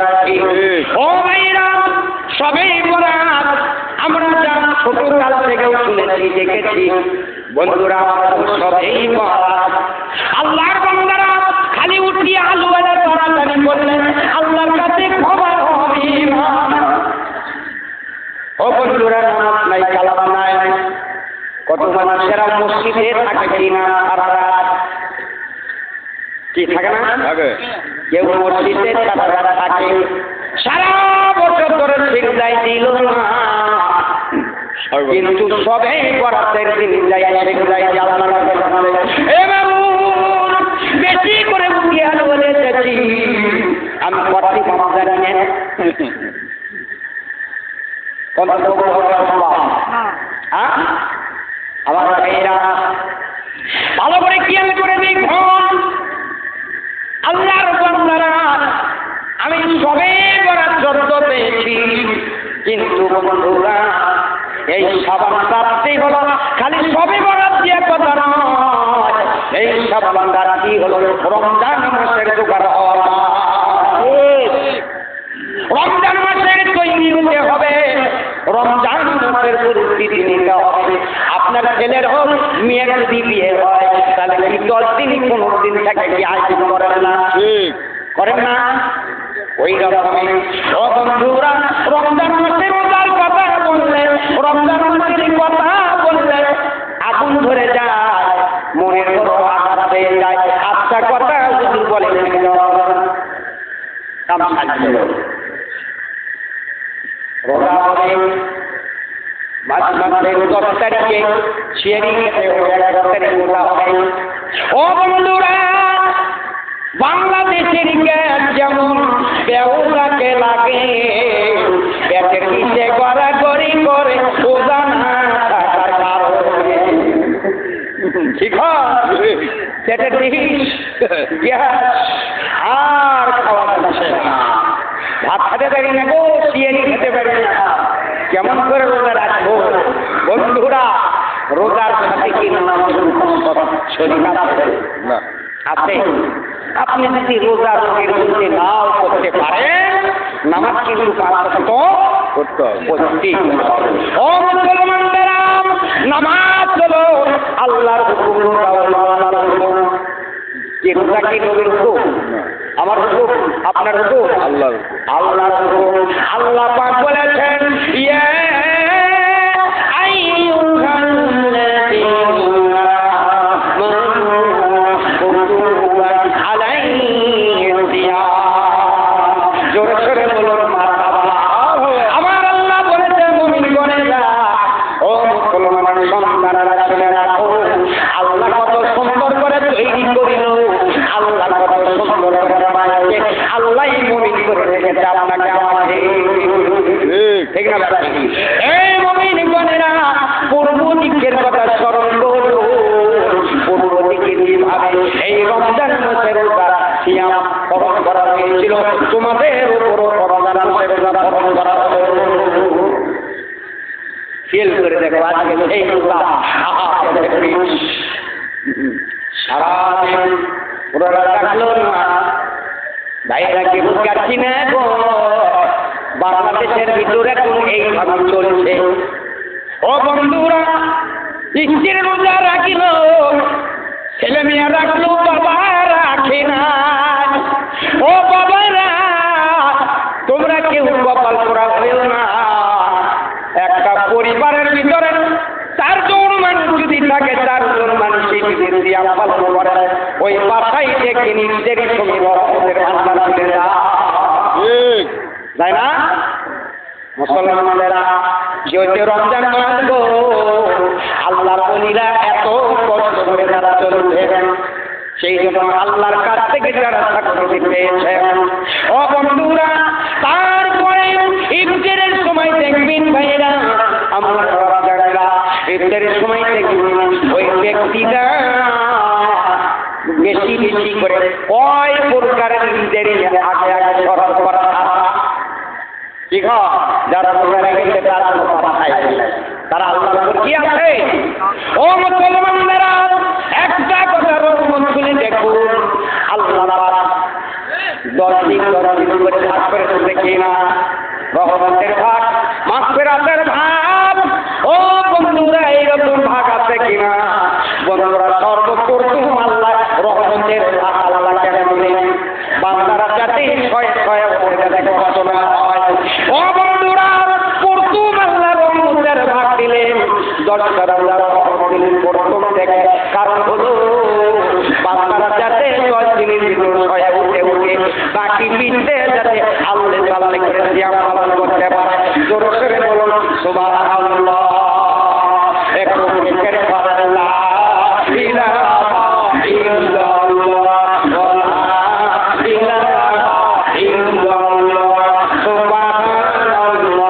S1: ও ভাইরা, সবেই বরাত আমরা যা ছোটকাল থেকেও শুনেছি দেখেছি বন্ধুরা, সবেই বরাত। আল্লাহর বান্দারা খালি উঠিয়ে আলুওয়ালা তাড়াতাড়ি করলেন, আল্লাহর কাছে খবর হবে না। ও বন্ধুরা, নামাজ নাই, কালাম নাই, কত মানুষেরা মসজিদে থাকে কিনা সারা রাত, কি থাকে না? কেউ মসজিদে সারা রাত থাকে, সারা বছর ধরে সিজদায় দিল না, কিন্তু সবাই বরাতের দিন যাই সিজদায় আল্লাহর কাছে বলে, এ বাবু বেশি করে উঠিয়ে আলো বলেছি আমি করতে ক্ষমতা জানি না। আমার ভাইরা ভালো করে খেয়াল করে দেখুন, আল্লাহর বান্দারা আমি সবে বরাত যত পেয়েছি, কিন্তু বন্ধুরা এই সাবান রাত্রি হলো খালি সবে বরাত দিয়ে কথা নয়, এই সাবান রাত্রি হলো রমজান মাসের জোগাড় হওয়া। রমজান মাসের তৈরি হতে হবে, রমজান মাসের প্রস্তুতি নিতে হবে। আপনার ছেলের হোক মেয়ের যদি বিয়ে হয় তাহলে কি 10 দিন 15 দিন থেকে কি আয়োজন করেন না? করেন না? ওই রকমই ও বন্ধুরা, রমজান মাসে রোজার কথা বললে, রমজান মাসের কথা বললে আগুন ধরে যায়, মনের বড় আঘাত হয়ে যায়। আচ্ছা কথা হুজুর বলেন রোজা হবে মাসের 10 তারিখে, শিয়ারি 11 তারিখ রোজা হবে। ও বন্ধুরা, বাংলাদেশের গ্যাস যেমন বেউলাকে লাগে, পেটের নিচে গড়াগড়ি করে রোজা না থাকার কারণে, ঠিক হয় পেটের গ্যাস আর খাওয়া যাচ্ছে না, ভাত খেতে পারি না গো, শিয়ারি খেতে পারি না, কেমন করে রোজা রাখবো? বন্ধুরা, রোজার সাথে কি শরীর আছে? আপনি যদি রোজা রোগের মধ্যে নাও করতে পারেন, নামাজ কিন্তু করতে হবে। ও মুসলমানেরা, নামাজ হলো আল্লাহর হুকুম, কি রোজা কি নবীর হুকুম? আমার হুকুম, আপনার হুকুম, আল্লাহর হুকুম। আল্লাহ পাক বলেছেন, ইয়া এই মুমিনগণেরা পূর্ব দিকের কথা স্মরণ করো, পূর্ব দিকে যেভাবে এই রমজান মাসের রোজা সিয়াম পালন করা হয়েছিল, তোমাদের উপরও রমজান মাসের রোজা পালন করা হবে। ফিল করে দেখো আজকে এই রোজা সারাদিন রোজা থাকলো না, ভাইরা কি বুঝাচ্ছি না গো? বাংলাদেশের ভিতরে এখন এইভাবে চলছে। ও বন্ধুরা, স্ত্রীর রোজা রাখিল, ছেলে মেয়ে রাখলো, বাবা রাখে না। ও বাবারা, করা হইল না। একটা পরিবারের ভিতরে 4 জন মানুষ যদি থাকে, 4 জন মানুষই যদি সিয়াম পালন করে, ওই বাসায় থেকে নিজেরই ছবি রহমতের ভান্ডার খুলে যায়, তাই না? মুসলমানেরা যেহেতু রমজান মাস গো, আল্লাহর ওলিরা এত কষ্ট করে তারা চলছেন, সেই জন্য আল্লাহর কাছ থেকে যারা সাক্ষী পেয়েছেন, ও বন্ধুরা, তারপরে ইফতারের সময় দেখবেন ভাইরা, আমরা যারা ইফতারের সময় দেখবেন ওই ব্যক্তিরা বেশি বেশি করে ওই প্রকারের নিজেরই আগে আগে সরল করা, ঠিক হয়, যারা প্রকারে গেছে তারা খায়, তারা আল্লাহর উপর কি আছে? ও মুসলমানেরা, একটা কথা রহমত খুলে দেখুন, আল্লাহ 10 দিন করে ভাগ করে তুলবে কিনা, রহমতের ভাগ, মাগফিরাতের ভাগ। ও বন্ধুরা, এইরকম ভাগ আছে কিনা? বন্ধুরা, সর্বপ্রথম আল্লাহ রহমতের ভাগ আল্লাহ কেন দিলেন? বান্দারা যাতে ছয় ছয় যাতে কষ্ট না হয়। ও বন্ধুরা, প্রথম আল্লাহ রহমতের ভাগ দিলেন, 10টা আল্লাহ রহমত দিলেন প্রথম থেকে, কারণ হলো বান্দারা যাতে 10 দিনের ভিতর ছয় উঠে উঠে বাকি মিটতে যাতে আল্লাহ তাআলা করে সিয়াম পালন করতে পারে। জোরে করে বলুন সুবহানাল্লাহ। একটু জিকির করেন লা ইলাহা ইল্লাল্লাহ লা ইলাহা ইল্লাল্লাহ সুবহানাল্লাহ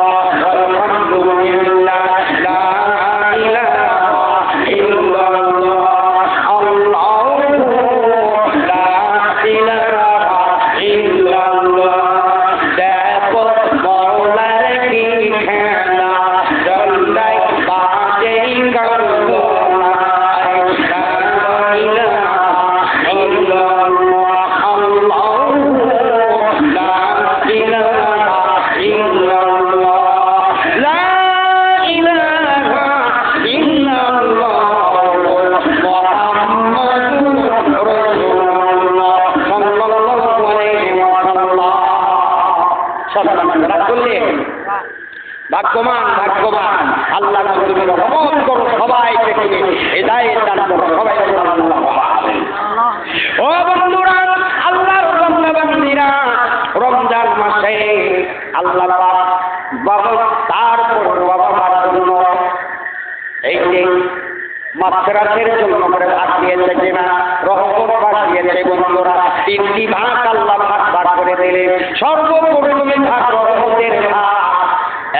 S1: আলহামদুলিল্লাহ লা ইলাহা ইল্লাল্লাহ আল্লাহু লা ইলাহা ইল্লাল্লাহ। দেখো মওলার কি খেলা, জল্লাই বাজেই গল্লা, লা ইলাহা ইল্লাল্লাহ আল্লাহু লা ইলাহা ইল্লাল্লাহ লা ইলাহা ইল্লাল্লাহ মুহাম্মাদুর রাসূলুল্লাহ সাল্লাল্লাহু আলাইহি ওয়াসাল্লাম। সাল্লাল্লাহু করলে ভাগ্যবান ভাগ্যবান, আল্লাহ তুমি রহমত করো সবাইকে, তুমি হিদায়াত দান করো সবাইকে। ও বন্ধুরা, আল্লাহর বান্দাবান্দীরা, রমজান মাসে আল্লাহ বাবা তারপর বাবা মারার জন্য এই যে মাগফিরাতের জন্য করে ভাগ দিয়েছে কিনা, রহমত ভাগ দিয়েছে। বন্ধুরা, 3টি ভাগ আল্লাহ ভাগ ভাগ করে দিলেন। সর্বপ্রথমে ভাগ রহমতের ভাগ,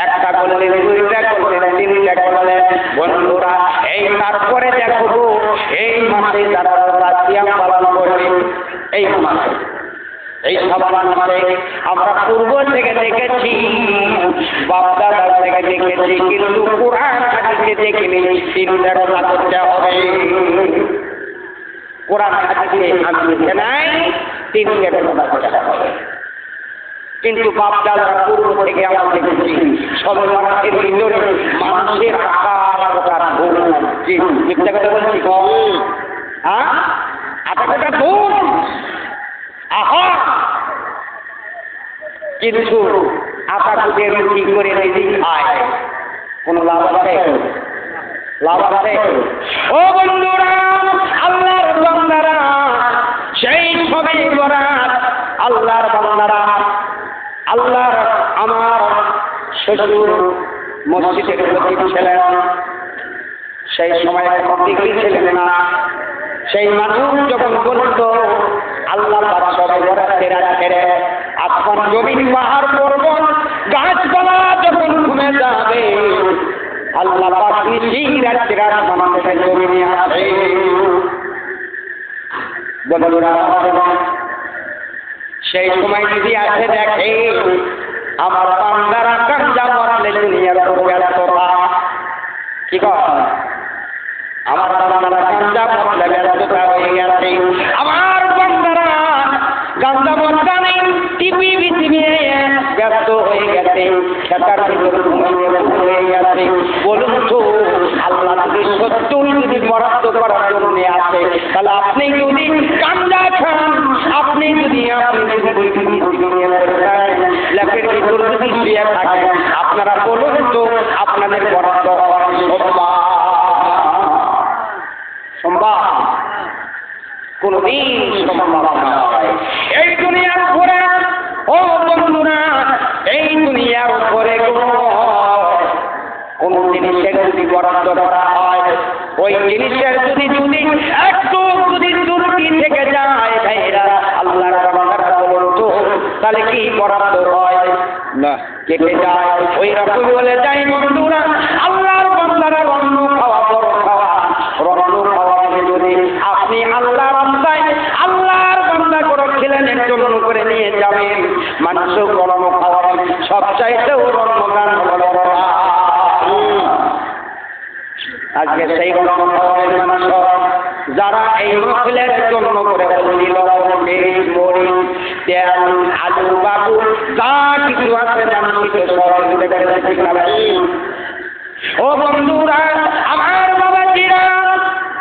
S1: একটা করলেন, 2টা করলেন, 3টা করলেন। বন্ধুরা, এই তারপরে দেখো এই মাসে যারা সিয়াম পালন করবে, এই মাসে এই শাবান মাসে আমরা পূর্ব থেকে দেখেছি, বাপ-দাদা থেকে দেখেছি, কিন্তু কোরআন হাদিসে দেখিনি 3টা কথা করতে হবে। কোরআন হাদিসে আমি দেখে নাই 3টা কথা করতে হবে, কিন্তু বাপ-দাদার পূর্ব থেকে আমরা দেখেছি সবে মাসের ভিতরে মানুষের আকার আকার ভুল, মিথ্যা কথা বলছি কম, হ্যাঁ আকারটা ভুল, আহা, কিন্তু আটা খুঁজে রুটি করে রেডি খায়, কোনো লাভ আছে? লাভ আছে? ও বন্ধুরা, আল্লাহর বান্দারা, সেই সবে বরাত আল্লাহর বান্দারা, আল্লাহর আমার শ্বশুর মসজিদের খতিব ছিলেন, সেই সময় ডিগ্রি ছিলেন না। সেই মানুষ যখন বলতো আল্লাহ পাক সবে বরাতের আখেরে আসমান জমিন পাহাড় পর্বত গাছপালা যখন ঘুমে যাবে, আল্লাহ পাক নিশির রাত্রির আসমান থেকে জমিনে আসে। বন্ধুরা, সেই সময় যদি আসে দেখে আমার বান্দারা গাঞ্জা মারলে দুনিয়ার উপর ব্যস্ততা, কি কথা, আমার বান্দারা গাঞ্জা মারলে ব্যস্ততা হয়ে গেছে, আমার বান্দারা গাঞ্জা মারতে নেই টিভি ব্যস্ত হয়ে গেছে, খেতার ভিতরে হয়ে গেছে। বলুন তো, আল্লাহ যদি সত্যই যদি বরাদ্দ করার জন্য আসে, তাহলে আপনি যদি গাঞ্জা খান, আপনি যদি লেপের হুজুর যদি শুয়ে থাকেন আপনারা বলুন তো আপনাদের বরাদ্দ হওয়ার সম্ভব? কোনদিন সম্ভব নয়। এই দুনিয়ার উপরে ও বন্ধুরা, এই দুনিয়ার উপরে কোন জিনিসের যদি বরাদ্দ করা হয়, ওই জিনিসের যদি একটু যদি ত্রুটি থেকে যায় ভাইরা আল্লাহর বান্দারা বলুন তো তাহলে কি বরাদ্দ হয়? না, কেটে যায়। ওই রকম বলে যায় বন্ধুরা, আল্লাহর বান্দারা রন্ন খাওয়া বড় খাওয়া, রন্ন খাওয়া যদি আপনি আল্লাহর রাস্তায় আল্লাহর বান্দা করে খিলানের জন্য করে নিয়ে যাবেন, মানুষ রন্ন খাওয়াবেন, সব চাইতেও রন্ন গান আজকে সেই রকম মানুষ যারা এই মাহফিলের জন্য করে বলছিল মরিচ তেল আলু বাবু যা কিছু আছে ও বন্ধুরা আমার বাবাজিরা,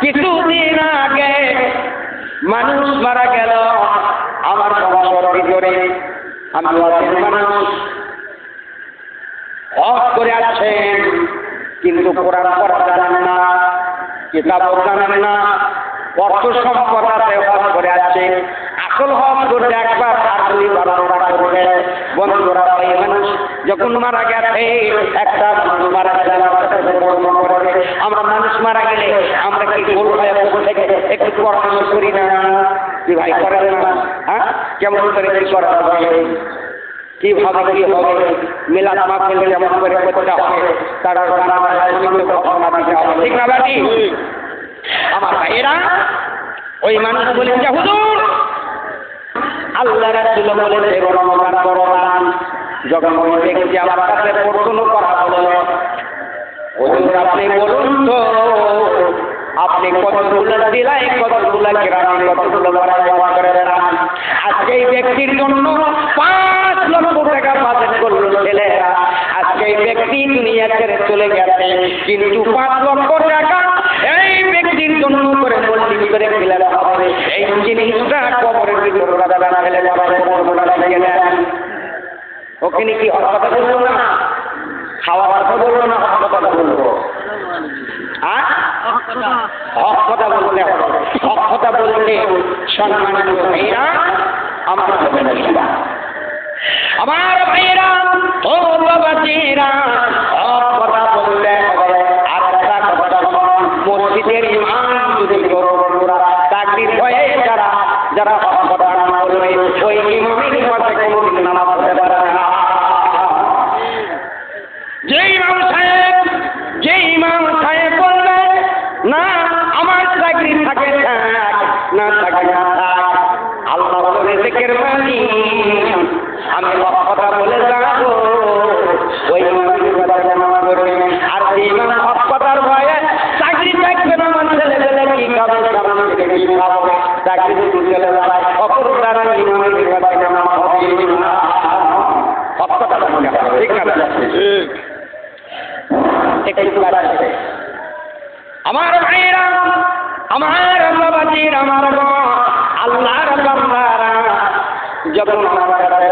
S1: কিছুদিন আগে মানুষ মারা গেল আমার সমাজের ভিতরে। আমি মানুষ হক করে আছেন কিন্তু কোরআন পড়া জানেন না, কিতাবও জানেন না, অর্থ সম্পদ আছে হক করে আছে, আসল হক করতে একবার আর দুইবার করবে। বন্ধুরা এই মানুষ যখন মারা গেছে, একটা মারা গেলে আমরা মানুষ মারা গেলে আমরা কি গোল হয়ে থেকে একটু পড়াশোনা করি না? কি ভাই করেন না? হ্যাঁ, কেমন করে কি করা হবে, কিভাবে কি হবে, মিলাদ মাহফিল যেমন করে করতে হবে, তার ঠিক না বাড়ি? আমার ভাইয়েরা, ওই মানুষ বলেন যে হুজুর আল্লাহ রাসূল বলেছে রমজান করলাম। যখন ওই ব্যক্তি আমার কাছে প্রশ্ন করা হলো, হুজুর আপনি বলুন তো আপনি কতগুলো জেলায় কতগুলো গ্রামে কতগুলো বাড়ি করে দেন? আজকে এই ব্যক্তির জন্য 5 লক্ষ টাকা বাজেট করলো ছেলেরা। আজকে এই ব্যক্তি দুনিয়া ছেড়ে চলে গেছে, কিন্তু 5 লক্ষ টাকা এই ব্যক্তির জন্য করে মসজিদ করে ফেলে হবে। এই জিনিসটা কবরের ভিতরে দাদা ফেলে লাগিয়ে দেন। ওখানে কি হক কথা বলবো না, খাওয়ার কথা বলবো না, হক কথা বলবো? হক কথা বলতে হবে। হক কথা বলতে সম্মানিত ভাইরা, আমার ভাইরা ও বাবাজিরা, হক কথা বলতে হবে। আর একটা কথা, মসজিদের ইমাম যদি বন্ধুরা চাকরির হয়ে যারা হক কথা না বলবে, ওই ইমামের মাঝে কোনোদিন নামাজ পড়তে পারে না। যে ইমাম সাহেব বলবে না আমার চাকরি থাকে না থাকে না থাক, আল্লাহ বলে জিকির মানি আমি কথা বলে যাবো, ওই ইমামের কথা জানা করবে। আর যে ইমাম হক কথার ভয়ে চাকরি থাকবে না, আমার ছেলে পেলে কি খাবে, চাকরি যদি চলে যায় অপর দ্বারা ইমামের কথা জানা হবে না। হক কথা বলতে হবে, ঠিক না? আমার ভাইয়েরা, আমার বাবাজির, আমার আল্লাহর বান্দারা, যখন আমার কাছে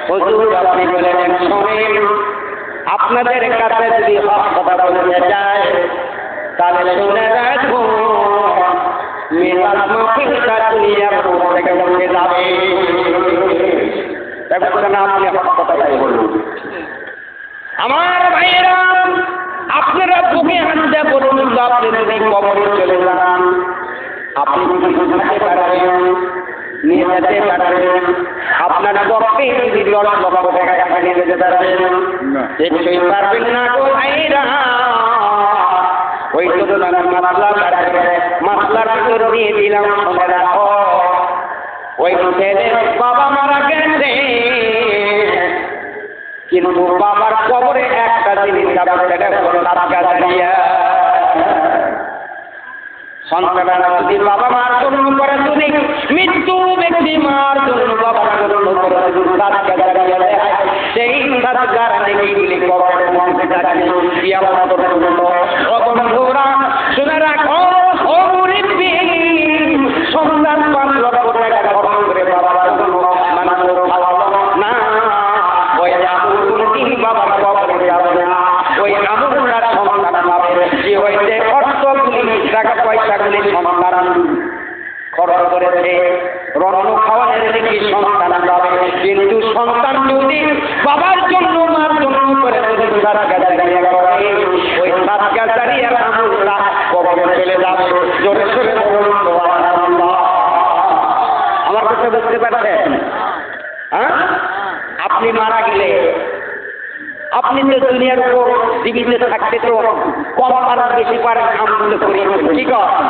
S1: হুজুর আপনি বলেন শোনেন, আপনাদের কাছে যদি হক কথা বলতে যায় তাহলে শুনে রাখবো মিলাদ মাহফিলটা দুনিয়ার উপর থেকে উঠে যাবে। আপনি হক কথা বলুন। আমার ভাইয়েরা, আপনারা বুকে হাতে বলুন, আপনি যদি কবরে চলে যান, আপনি যদি বুঝাতে পারবেন, নিয়ে যেতে পারবেন, আপনার পক্ষে যদি 10 লক্ষ টাকা নিয়ে যেতে পারবেন, নিশ্চয়ই পারবেন না গো ভাইরা। ওই তো মাসলার ভিতর দিয়ে দিলাম, শুনে রাখো, ওই ছেলে বাবা মারা গেছে, কিন্তু বাবার কবরে একটা জিনিস সন্তানরা যদি বাবা মার জন্য করে, যদি মৃত্যু ব্যক্তি মার জন্য বাবার জন্য করে সেই সাদগার নেকিগুলি কবরের মধ্যে থাকে। বন্ধুরা শুনে রাখো, ও মুরিব্বি, সন্তান 5 লক্ষ টাকা খরচ করে বাবার জন্য মানুষ খাওয়ালো না, অন্ন খাওয়ানোর নাকি সন্তান যাবে, কিন্তু সন্তান যদি বাবার জন্য মার জন্য করে যদি সাদকা জারিয়া করে, ওই সাদকা জারিয়ার আমলটা কবরে চলে যাবে। জোরে জোরে বলুন সুবহানাল্লাহ। আমার কথা বুঝতে পারছেন? হ্যাঁ, আপনি মারা গেলে আপনি তো দুনিয়ার উপর জীবিত থাকতে তো কম পারেন বেশি পারেন আমগুলো করি, ঠিক আছে?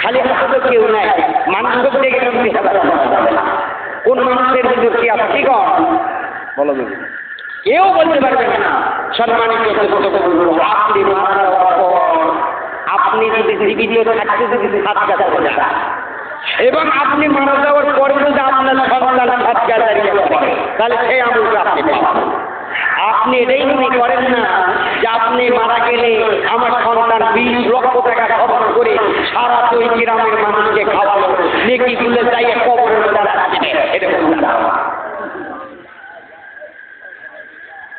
S1: খালি হাতে তো কেউ নাই, মানুষ দেখে কোন মানুষের ভিতর কি আছে, ঠিক আছে? বলো কেউ বলতে পারবে না। সম্মানিত আপনি মারা যাওয়ার পর আপনি যদি জীবিত থাকতে যদি সাদকা জারিয়া, এবং আপনি মারা যাওয়ার পরে যদি আপনার সন্তান সাদকা জারিয়া করে, তাহলে সেই আমলটা আপনি পাবেন। আপনি এটাই মনে করেন না যে আপনি মারা গেলে আমার সন্তান 20 লক্ষ টাকা খরচ করে সারা দুই গ্রামের মানুষকে খাওয়ালো, নেকি গুলো যাই কবরের মধ্যে রাখছে, এটা বলতে পারবো না।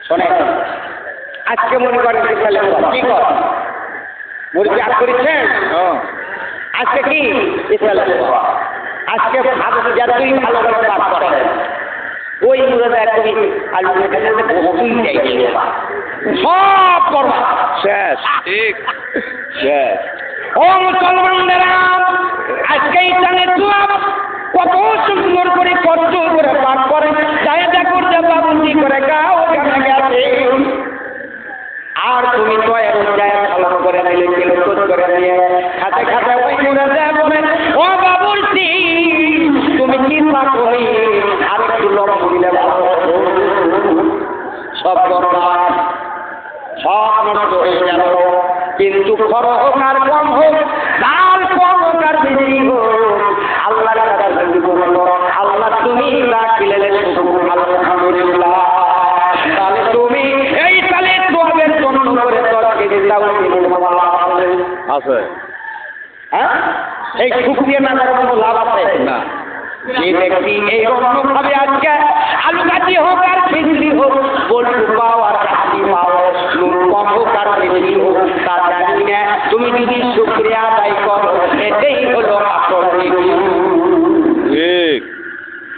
S1: শোনেন, আজকে মনে করেন কি করেন, মুরগি আগ করেছেন আজকে কি আজকে যতই ভালো করে পাঠ করেন ওই মুরাদা একদমই সব করবা শেষ, ঠিক শেষ। ও মুসলমানরা, আজকে ইসলামের জবাব কত সুন্দর করে কষ্ট করে পাঠ করে, জায়গা করতে পাবন্দি করে গাও গানে গেছে, আর তুমি তো এখন জায়গা খালাম করে নিলে কিলোট করে নিয়ে খাতে খাতে ওই মুরাদা বলে, ও বাবুর্চি তুমি কি পাকনি আর একটু লবণ দিলে ভালো, সব দরকার সব নষ্ট হয়ে গেল। কিন্তু খরচ হোক আর কম হোক, ডাল কম হোক আর বেশি হোক, আল্লাহর কাছে যদি বলো আল্লাহ তুমি রাখিলে আলহামদুলিল্লাহ, তাহলে তুমি এই তালে তোয়াবের জন্য করে 10 কেজি দাও আছে। হ্যাঁ, এই শুকরিয়া না করার কোনো লাভ আছে না। যে ব্যক্তি এই রকমভাবে আজকে আলু কাটি হোক আর খিচুড়ি হোক, বলু পাও আর কাটি পাও, নুন কম হোক আর বেশি হোক, তা জানি না, তুমি যদি শুকরিয়া আদায় করো, এটাই হলো আসল ঠিক।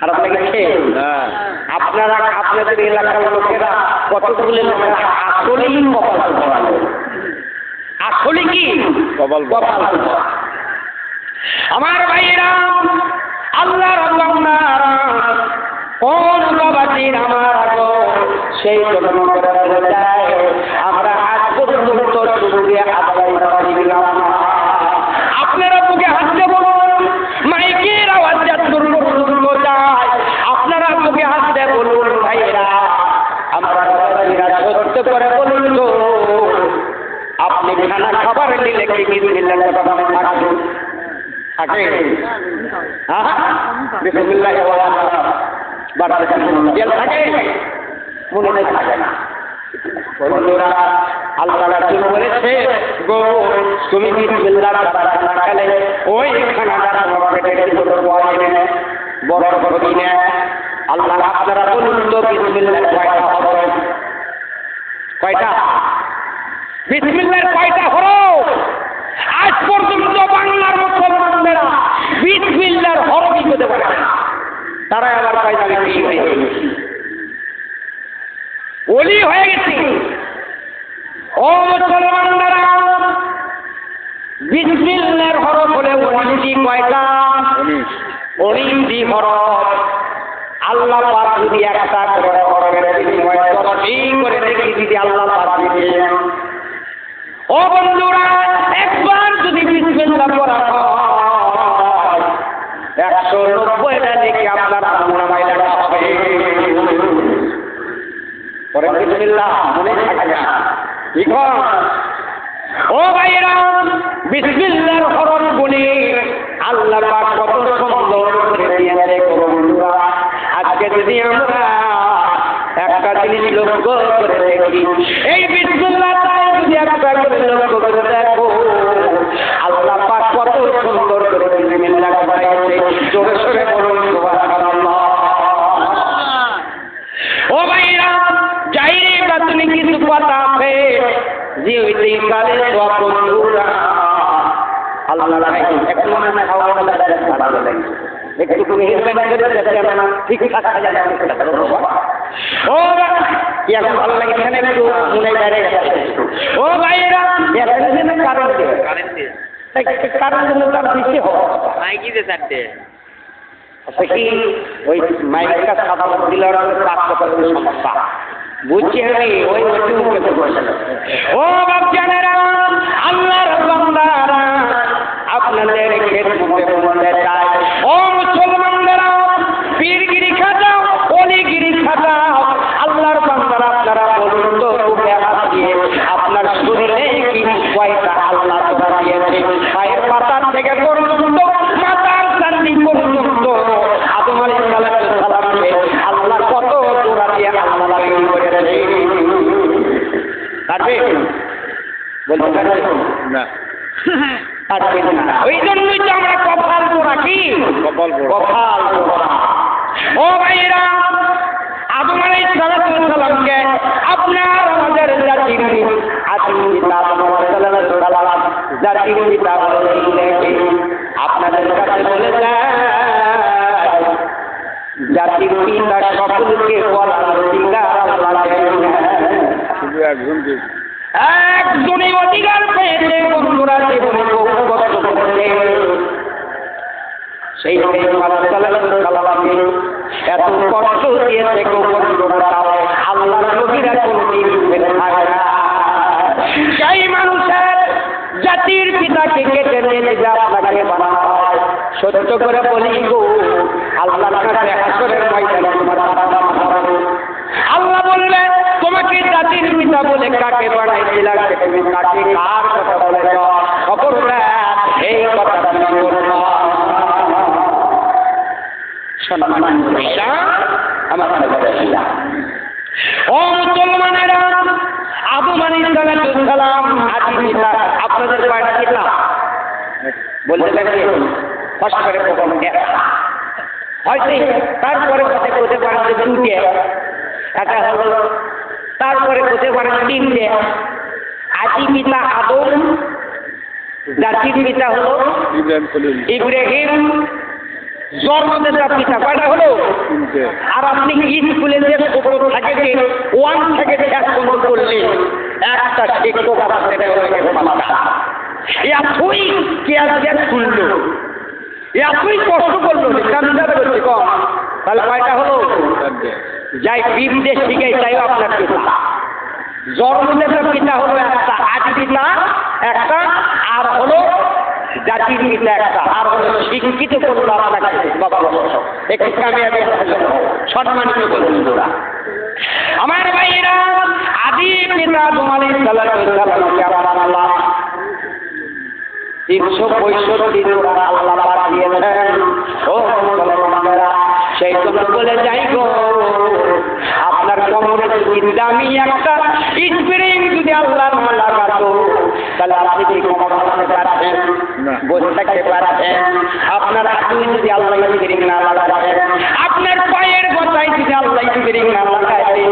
S1: আর আপনাকে আপনারা আপনাদের এলাকার লোকেরা কতগুলো লোকেরা আসলেই কপাল করালো, আসলে কি কপাল কপাল। আমার ভাইয়েরা, আল্লাহর বান্দারা, কোন বাবাজির আমার আগো সেই জন্য করে যায় আমরা আজ পর্যন্ত শুকরিয়া আদায় করিলাম না। আপনারা বুকে হাসতে বলুন, মাইকের আওয়াজ যতদূর পর্যন্ত যায় আপনারা বুকে হাসতে বলুন, ভাইরা আমরা বাবাজিরা সত্য করে বলুন তো, আপনি খানা খাবার নিলে কি বিসমিল্লাহ কথা থাকবে থাকে? হ্যাঁ, বিসমিল্লাহ বাড়াতে তেল থাকে, মনে থাকে না। বন্ধুরা, আল্লাহ রাসূল বলেছে, গো তুমি বিসমিল্লাহ না খেলে ওই খানাটা তোমার পেটে বড় ক্ষতি না। আল্লাহ আপনারা বলুন তো বিসমিল্লাহ কয়টা হবে? কয়টা বিসমিল্লাহর কয়টা হরফ? আজ পর্যন্ত বাংলার মুসলমানরা বিসমিল্লাহর হরফই বলতে পারে না, তারা আবার কয়টা বেশি হয়ে গেছে, ওলি হয়ে গেছে। ও মুসলমানরা, বিসমিল্লাহর হরফ হলে 19টি কয়টা? 19টি হরফ। আল্লাহ পাক যদি একটা করে হরফের বিনিময়ে 10টি করে দেখি দিদি আল্লাহ পাক দিবেন। ও বন্ধুরা, একবার যদি বিসমিল্লাহ পড়া হয় 190টা দেখি আপনার আমলনামায় লেখা হবে। পরে বিসমিল্লাহ মনে থাকে না, ঠিক? ও ভাইরা, বিসমিল্লাহর হরফ গুলি আল্লাহ পাক কত সুন্দর করে দিয়েছে। বন্ধুরা, আজকে যদি আমরা একটা জিনিস লক্ষ্য করে দেখি, এই বিসমিল্লাহ যদি একটা করে লক্ষ্য করে দেখো, আল্লাহ পাক কত সুন্দর করে বিসমিল্লাহ বানাইছে। জোরে সোরে বলুন সুবহানাল্লাহ। ও ভাইরা, যাইরে বাতুনি কিছু কথা আছে যে ওইটাই কালে সব বন্ধুরা আল্লাহ একটু মনে খাওয়া ভালো লাগে। একটু তুমি হেলমেট করে দেখতে না ঠিকঠাক সাজানো ও এখন ভালো লাগছে না একটু মনে বাইরে গেছে ও ভাইরা এখন কারেন্ট দিয়ে কারেন্ট জন্য তার বেশি হবে
S2: মাইকি দে চারটে
S1: কি ওই মাইকটা সাধারণ দিলার কাজ করতে সমস্যা বুঝছি আমি ওই ও বাচ্চারা আল্লাহর বান্দারা আপনাদের খেদমতে বলতে চাই ও মুসলমানরা পীরগিরি খাটাও অলিগিরি খাটাও আল্লাহর বান্দারা আপনারা বলুন তো বুকে হাত দিয়ে আপনার শরীরে কি কয়টা আল্লাহ তোরা দিয়েছে পায়ের পাতার থেকে পর্যন্ত মাথার চান্দি পর্যন্ত আদম আলাইহিস সালামকে আল্লাহ কত তোরা দিয়ে আল্লাহ তৈরি করেছে কাটবে বলতে পারবে
S2: না
S1: ওই জন্যই তো আমরা কপাল পোড়া কি কপাল ও ভাইরা আদম আলাইহিস সালামকে আপনার আমাদের জাতির আদিম পিতা আদম আলাইহিস সালাম জাতির পিতা আপনাদের কাছে বলে যায় জাতির পিতা সকলকে বলার অধিকার আল্লাহ
S2: শুধু একজনকে
S1: একজনই অধিকার পেয়েছে বন্ধুরা জীবনে সেই সালামকে এত কষ্ট দিয়েছে বন্ধুরা আল্লাহ নবীরা কোনদিন থাকে না সেই মানুষের জাতির পিতাকে কেটে নিয়ে যা আপনাকে বানানো হয় সত্য করে বলি গো আল্লাহর কাছে হাসরের ময়দানে তোমার আল্লাহ বলবে তোমাকে জাতির পিতা বলে কাকে বানাইছিলাম তুমি কাকে কার কথা বলেছ খবরদার এই কথা তুমি বলছো আমার ও মুসলমানেরা আদম আলাইহিস সালাম আদি পিতা আপনাদের কয়টা পিতা বলতে লাগবে কষ্ট করে প্রথম হয়তো তারপরে কথা বলতে পারেন যে দুটে এটা হলো তারপরে হতে পারে তিনটে আদি পিতা আদম জাতির পিতা হলো ইব্রাহিম জন্মদাতা পিতা কয়টা হলো আর আপনি স্কুলে যে থাকে যে 1 থেকে 10 পর্যন্ত করলে একটা শিক্ষক আছে এতই কেয়ার খুললো এতই কষ্ট করলো কান্দাটা করছে কম তাহলে কয়টা হলো যাই বিদেশ শিখাই তাই আপনার পিতা জন্মদাতা পিতা হলো একটা আদি পিতা একটা আর হলো জাতির পিতা একটা আর হলো শিক্ষিত করলো আপনাকে বাবা একটু কামিয়াবি সম্মানিত বন্ধুরা আমার ভাইরা আদি পিতা আদম আলাইহিস সালামকে আল্লাহ 365 দিন আল্লাহ পাঠিয়েছেন ও মুসলমানেরা সেই জন্য বলে যাই গো আপনার কোমরে যদি দামি একটা স্প্রিং যদি আল্লাহ না লাগাতো তাহলে আপনি কি কোমর বাঁধতে পারতেন বসে থাকতে পারতেন আপনার হাতুই যদি আল্লাহ স্প্রিং না লাগাতেন আপনার পায়ের গোটায় যদি আল্লাহ স্প্রিং না লাগাতেন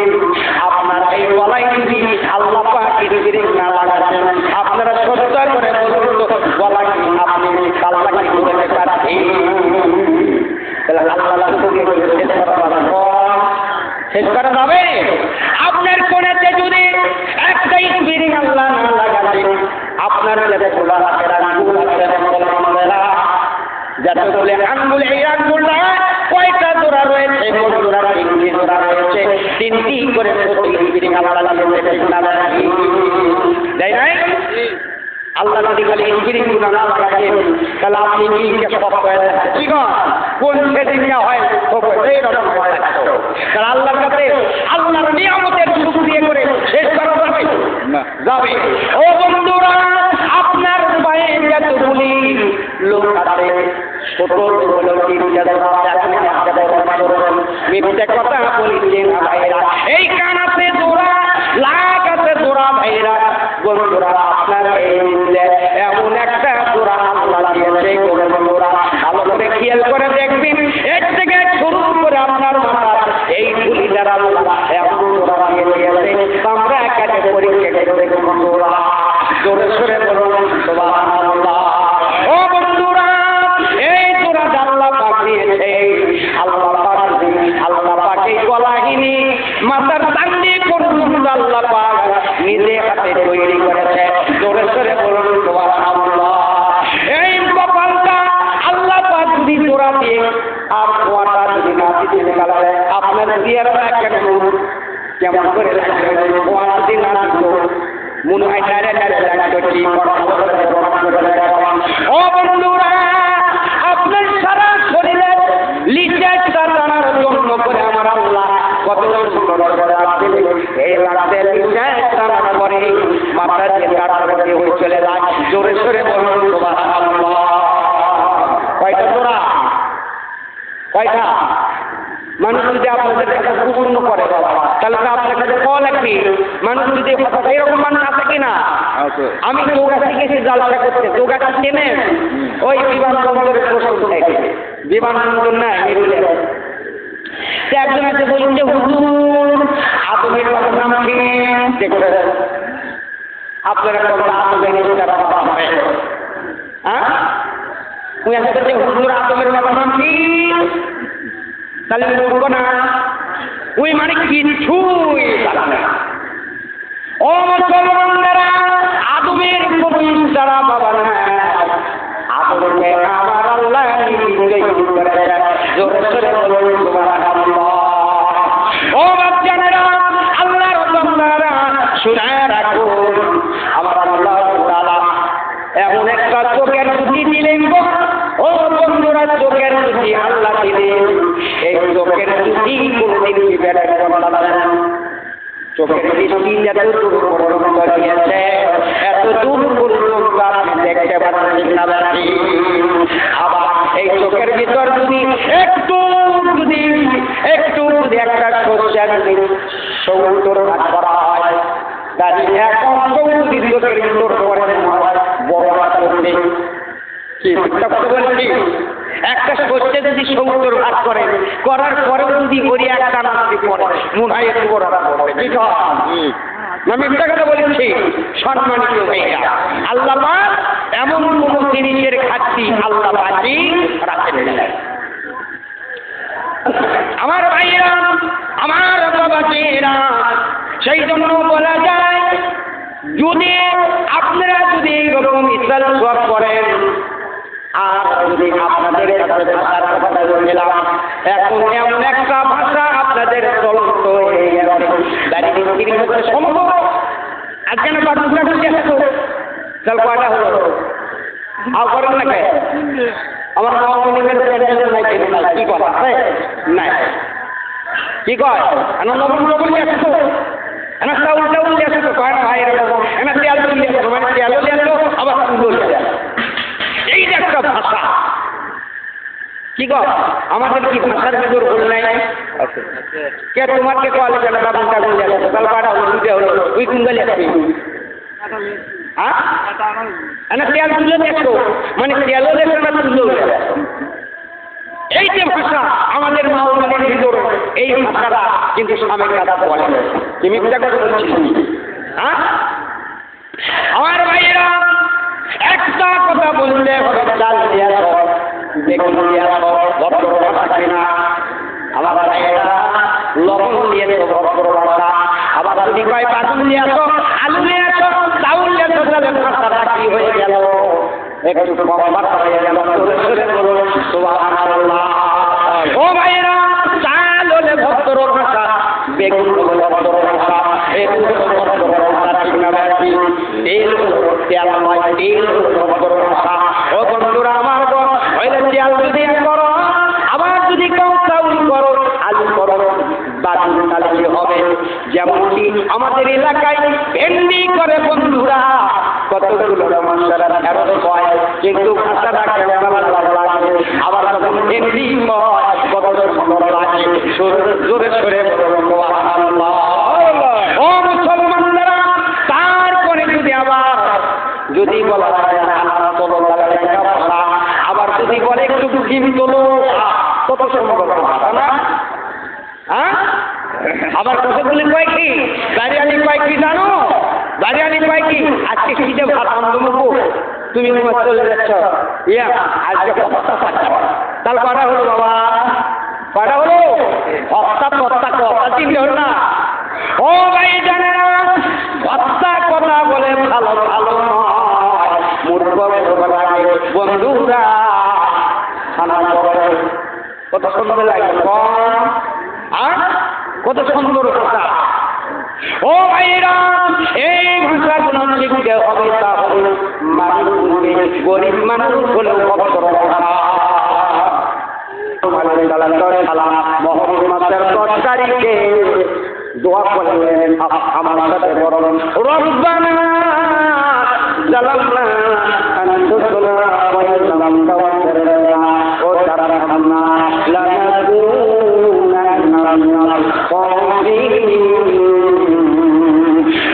S1: আপনার এই গলায় যদি আল্লাহ পাক স্প্রিং না লাগাতেন আপনারা সত্য করে বলুন তো গলা কি আপনি আল্লাহ কি করতে পারতেন শেষ করা যাবে আপনার কোণেতে যদি একটা স্প্রিং আল্লাহ না লাগাতে আপনার যতগুলো আঙ্গুল এই আঙ্গুলটা কয়টা জোড়া রয়েছে মোট জোড়া 3টি জোড়া রয়েছে 3টি করে স্প্রিং আল্লাহ লাগাতে তাই নাই আল্লাহ যদি খালি স্প্রিং না লাগাতেন তাহলে আপনি কি ঠিক কোন সেদিনটা হয় এইরকম তাহলে আল্লাহর কাছে আল্লাহর নিয়ামতের শুকরিয়া করে শেষ করা যাবে যাবে ও বন্ধুরা আপনার পায়ে যতগুলি লোক আছে ছোট বড় মিথ্যে কথা বলিছে না ভাইরা এই কানাতে জোড়া লাখ আছে জোড়া ভাইরা বন্ধুরা আপনার এমন একটা জোড়া আল্লাহ দিয়েছে বন্ধুরা ভালো করে খেয়াল করে দেখবেন এর থেকে শুরু করে আপনার মাথা এই ধুলি দ্বারা এমন জোড়া দিয়েছে আমরা একাকে পরীক্ষা করে বন্ধুরা জোরে সরে বলুন সুবহানাল্লাহ ও বন্ধুরা এই জোড়া আল্লাহ পাক দিয়েছে বাহিনী মাথার চান্দি পর্যন্ত আল্লাহ পাক নিজে হাতে তৈরি করেছে। জোরে জোরে বলুন সুবহানাল্লাহ। এই কপালটা আল্লাহ পাক যদি জোড়া দিয়ে আর কোয়াটা যদি না দিতে গেলে আপনার চেহারা কেন কেমন করে কোয়া যদি না দিত মনে হয় ও বন্ধুরা, আপনার সারা শরীরে লিচার টানার জন্য করে আমার আল্লাহ কত সুন্দর করে আসছে। এই রাতে লিচার টানার পরে মাথা দিয়ে কাটতে হয়ে চলে যায়। জোরে সরে বলুন সুবহানাল্লাহ। কয়টা জোড়া? কয়টা? মানুষ যদি আপনাদের কাছে পূর্ণ করে বাবা, তাহলে তো আপনার কাছে ফল একটি। মানুষ যদি এরকম মানুষ আছে কিনা? আমি যোগা শিখেছি জালসা করতে। যোগা চেনে ওই বিমানবন্দরের প্রশ্ন থেকে, বিমানবন্দর না একজন আছে বলছে হুজুর আদমের নাম কি? আপনারা হ্যাঁ হুজুর আদমের নাম কি? তাহলে বলবো না ওই মানে কিছুই ও মুসলমানরা, আদমের প্রতিষ্ঠারা বাবা না, আদমকে আমার আল্লাহ ও বাচ্চারা, আল্লাহর বান্দারা শুনে রাখুন, আমার আল্লাহ তাআলা এমন একটা চোখের জুতি দিলেন গো। ও বন্ধুরা, চোখের জুতি আল্লাহ দিলেন। এই চোখের জুতি কোনদিন দিবে না। চোখের দৃষ্টি এত দূর পর্যন্ত গিয়েছে, এত দূর পর্যন্ত আপনি দেখতে পাচ্ছেন না। আবার এই চোখের ভিতর যদি একটু যদি একটা সর্ষের সৌন্দর ভাগ করা হয়, দাঁড়িয়ে এখন যদি চোখের ভিতর বড় করবে কি বলছি, একটা সর্ষে যদি সৌন্দর ভাগ করে করার পরেও যদি ওরি একটা নাচি পড়ে মনে হয় একটু বড় করবে। ঠিক আমি একটা কথা বলেছি সম্মানিত ভাইয়া, আল্লাহ পাক এমন কোন জিনিসের খাচ্ছি আল্লাহ বাকি রাখেন না। আমার ভাইয়েরা, আমার বাবাজিরা, সেই জন্য বলা যায় যদি আপনারা যদি এইরকম ইসলাম সব করেন, আর যদি আপনাদের কাছে ভাষার কথা বলছিলাম, এখন এমন একটা ভাষা আপনাদের চলন্ত হয়ে গেছে দাঁড়িয়ে সম্ভব। আজকে না বাচ্চা বলছে চল কয়টা হলো আও করেন না কে আমার কি কথা নাই কি কয় আনন্দ বলে আসতো এনাটা উল্টা উল্টে আসতো কয় না ভাই এরকম এনা তেল তুলে আসতো মানে তেলও আসতো আবার তুলে এই যে একটা ভাষা। কি গো আমাদের কি ভাষার ভিতর ভুল নাই? কে তোমার কে কলে কেন বাবুটা বলে আসতো কাল পাড়া হলো দুটো হলো ওই কুঙ্গালি আসবে হ্যাঁ এনা তেল তুলে দেখতো মানে তেলও দেখতো না তুলেও এই যে ভাষা আমাদের মাওলানার ভিতর, এই ভাষাটা কিন্তু স্বামীর কাছে বলে কি মিথ্যা কথা বলছি? হ্যাঁ আমার ভাইয়েরা, একটা কথা বললে হবে চাল দিয়ে আসো, দেখুন দিয়ে আসো, ভদ্র ভাষা কিনা। আমার ভাইয়েরা লবণ দিয়েছো ভদ্র ভাষা, আবার যদি কয় বাদুল দিয়ে আসো, আলু দিয়ে আসো, চাউল দিয়ে আসো, তাহলে ভাষাটা কি হয়ে গেল? একটু ভাষা হয়ে গেল। সুবহানাল্লাহ। ও ভাইয়েরা, চাল হলে ভদ্র ভাষা, বেগুন হলে ভদ্র ভাষা, এই ভদ্র ভাষা ঠিক না ব্যাপী, তেল তেল নয়, তেল ভদ্র ভাষা। ও বন্ধুরা আমার হইলে তেল যদি করো, আবার যদি কেউ চাউল করো, আলু করো, বাদুল তাহলে কি হবে? যেমনটি আমাদের এলাকায় ভেন্ডি করে বন্ধুরা, কতগুলো মানুষেরা ফেরত হয়, কিন্তু ভাষাটা কেমন লাগে, আবার যখন ভেন্ডি হয় কত সুন্দর লাগে। জোরে সরে ও মুসলমানরা, তারপরে যদি আবার যদি বলা হয় ভাষা, আবার যদি বলে একটু ডিম তোলো, কত সুন্দর ভাষা না? হ্যাঁ আবার কতগুলি কয় কি গাড়িয়ালি কয় কি জানো? গাড়িয়ালি কয় কি আজকে শীতে ভাত আনবো, তুমি চলে যাচ্ছ ইয়া আজকে তাহলে কটা হলো বাবা? কটা হলো? হত্যা কথা চিন্তা হল না। ও ভাই জানে না হত্যা কথা বলে ভালো ভালো নয়, মূর্খ বন্ধুরা কত সুন্দর লাগে আর কত সুন্দর কথা। ও ভাইরা এই ভাষাগুলো শিখতে হবে, তাহলে মানুষকে গরিব মানুষ হলেও ভদ্র মহরমের 10 তারিখে দোয়া করলেন আমার সাথে বলুন, রব্বানা জালামনা আনফুসানা ওয়া ইন লাম তাগফির লানা ওয়া তারহামনা লানাকুনান্না মিনাল খাসিরিন।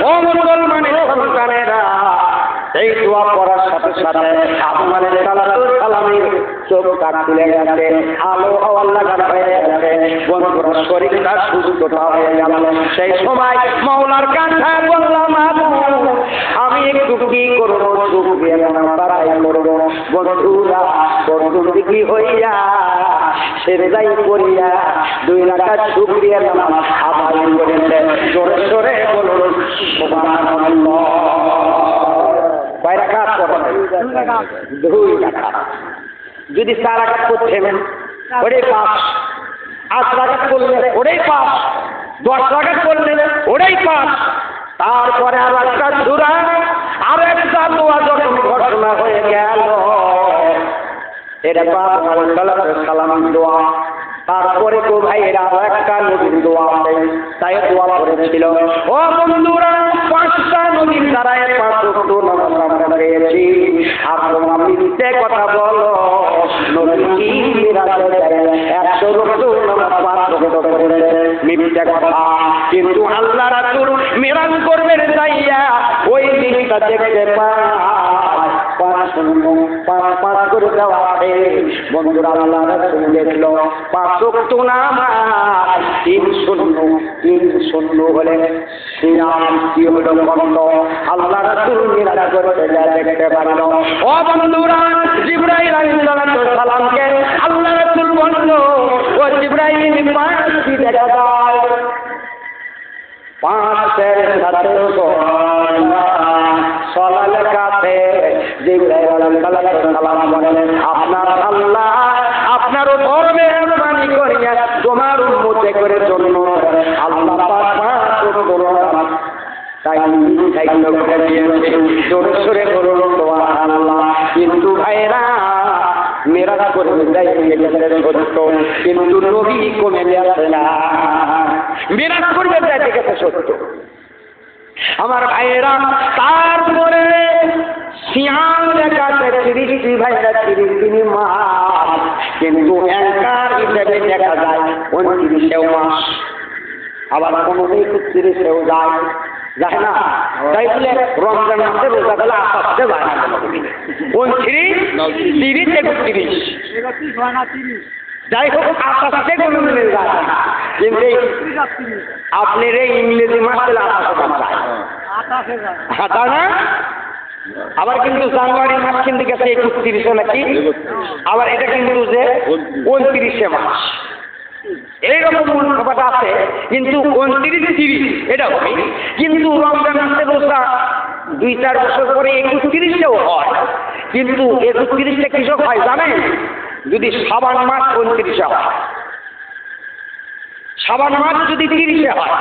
S1: ও মুসলমানের সন্তানেরা, এই দোয়া করার সাথে সাথে আপনাদের সালামের চোখটা খুলে গেছে, আলো হওয়ার লাগানো হয়ে গেছে, বন্ধুরা শরীরটা সুস্থতা হয়ে গেল। সেই সময় মাওলার কাছে বললাম, আমি একটু কি করবো, সুখ দিয়ে তারাই করবো। বন্ধুরা বন্ধুদিকে হইয়া সেরেদাই করিয়া 2 রাকাত শুকরিয়া নামাজ আদায় করেছে। জোরে জোরে বলুন সুবহানাল্লাহ। কয় রাকাত পড়েন? 2 রাকাত। যদি 4 রাকাত করতেন ওটাই পাস, 8 রাকাত করলেন ওটাই পাস, 10 রাকাত করলেন ওটাই পাস। তারপরে আর একটা সূরা আর একটা দোয়া যখন ঘোষণা হয়ে গেল, এটা সালাম দোয়া। তারপরে তো ভাইয়েরা একটা নবীর দোয়া আছে, তাই দোয়া করেছিল। ও বন্ধুরা 5টা নবীর দ্বারা 5 ওয়াক্ত নামাজ আমরা পেয়েছি। আর তোমরা মিথ্যে কথা বলো, নবী মিরাজে 100 ওয়াক্ত নামাজ 5 ওয়াক্ত পড়েছে, মিথ্যে কথা। কিন্তু আল্লাহ রাসূল মিরাজ করবেন যাইয়া ওই দিনটা দেখতে পায় 5 করে দেওয়া আছে। বন্ধুরা আল্লাহ রাসূল দেখলো 5 ওয়াক্ত নামাজ 3-0 হলে সিয়াম কি হলো বন্ধ। আল্লাহ রাসূল মিরাজ করতে দেখতে পারল। ও বন্ধুরা জিবরাইল আলাইহিস সালামকে আল্লাহ রাসূল বলল, ও জিবরাইল 5টি দেখা দাও। 5-এর সাথে সলা লেখাতে জিবরাইল আলাইহিস সালাম বলেন, আপনার আল্লাহ আপনার উপর মেহেরবানি করিয়া তোমার উম্মতে করে জন্য আল্লাহ পাক 5 ওয়াক্ত তাই করে দিয়েছে। জোরে সোরে বলুন সুবহানাল্লাহ। কিন্তু ভাইরা মেরাজ করে যাইতে সত্য, কিন্তু নবী কমে যাচ্ছে না। মেরাজ করবে যাইতে গেছে সত্য আমার ভাইয়েরা। তারপরে সিয়াম দেখাতে 30 ভাইরা 30 মাস, কিন্তু একার হিসেবে দেখা যায় 29 মাস, আবার কোনো 31 যায় না। তাই বলে রমজান মাসে রোজা গেলে আসতে যায় না, 29, 30, 31 যাই হোক আস্তে কোনো মিলে যায় না। কিন্তু আপনার এই ইংরেজি মাস গেলে আটা না। আবার কিন্তু জানুয়ারি মাস কিন্তু গেছে 31 নাকি, আবার এটা কিন্তু যে 29 মাস, এইরকম মনোভাবটা আছে। কিন্তু 29-30 এটা হবে, কিন্তু রমজান মাসে রোজা 2-4 বছর পরে 31-এও হয়। কিন্তু 31-টা কৃষক হয় জানেন, যদি শাবান মাস 29-এ হয়, শাবান মাস যদি 30-এ হয়,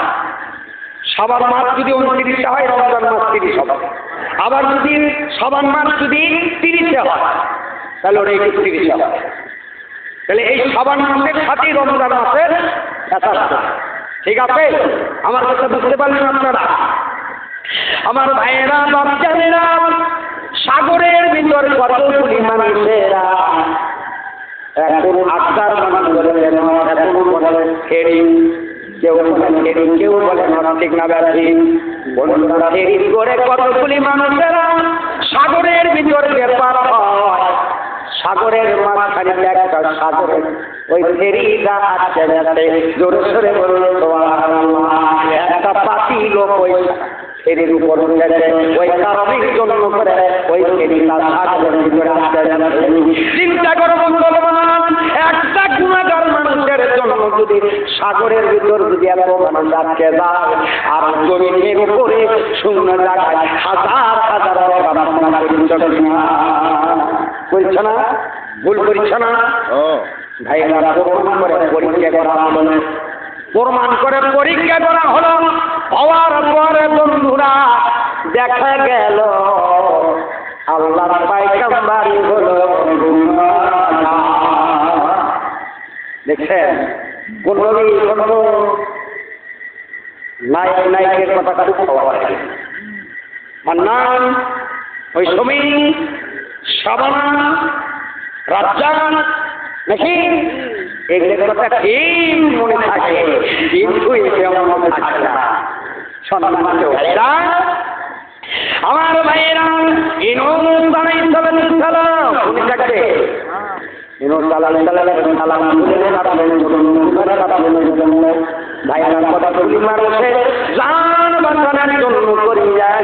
S1: শাবান মাস যদি 29-এ হয়, রমজান মাস 30 হবে। আবার যদি শাবান মাস যদি 30-এ হয়, তাহলে ওটা 31-এ হবে। তাহলে এই শাবান মাসের সাথে রমজান মাসের একসাথে, ঠিক আছে? আমার কথা বুঝতে পারলেন আপনারা? আমার ভাইয়েরা বাচ্চাদেরা, সাগরের ভিতর কতগুলি মানুষেরা এখন আড্ডার মানুষ বলে, এখন বলে ফেরি, কেউ বলেন ফেরি, কেউ বলেন ঠিক না ব্যাধি। বন্ধুরা ফেরি করে কতগুলি মানুষেরা সাগরের ভিতর ব্যাপার হয়। সাগরের মাঝখানে একটা সাগরের ওই ফেরিটা আসতে যাচ্ছে, জোরে সোরে বলুন সুবহানাল্লাহ। একটা পাখি লোক ওই ফেরির উপর উঠেছে, ওই কারণের জন্য করে ওই ফেরিটা সাগরের ভিতরে আসতে যাচ্ছে। চিন্তা করো মুসলমান, একটা গুণাগার মানুষের জন্য যদি সাগরের ভিতর যদি এত মানুষ আটকে যায় আর জমিনের উপরে শূন্য জায়গায় হাজার হাজার প্রার্থনা করছ না, ভুল করছ না ভাইরা? প্রমাণ করে পরীক্ষা করা হলো, প্রমাণ করে পরীক্ষা করা হলো। হওয়ার পরে বন্ধুরা দেখা গেল আল্লাহর পয়গম্বরই হলো দেখছেন। কোন নবী কোন নায়কের কথা খুব পাওয়া যায়। মান্নান, ওই সমী, শাবানা, রাজ্জাক নাকি এগুলোর কথা ঠিক মনে থাকে, কিন্তু মনে থাকে না। সম্মানিত ভাইরা, আমার ভাইয়েরা, ইনুস আলাইহিস সালাম উনি থাকতে ইনুস আলাইহিস সালাম ভাইয়েরা কথা বলি মানুষে জান বাঁচানোর জন্য করি যায়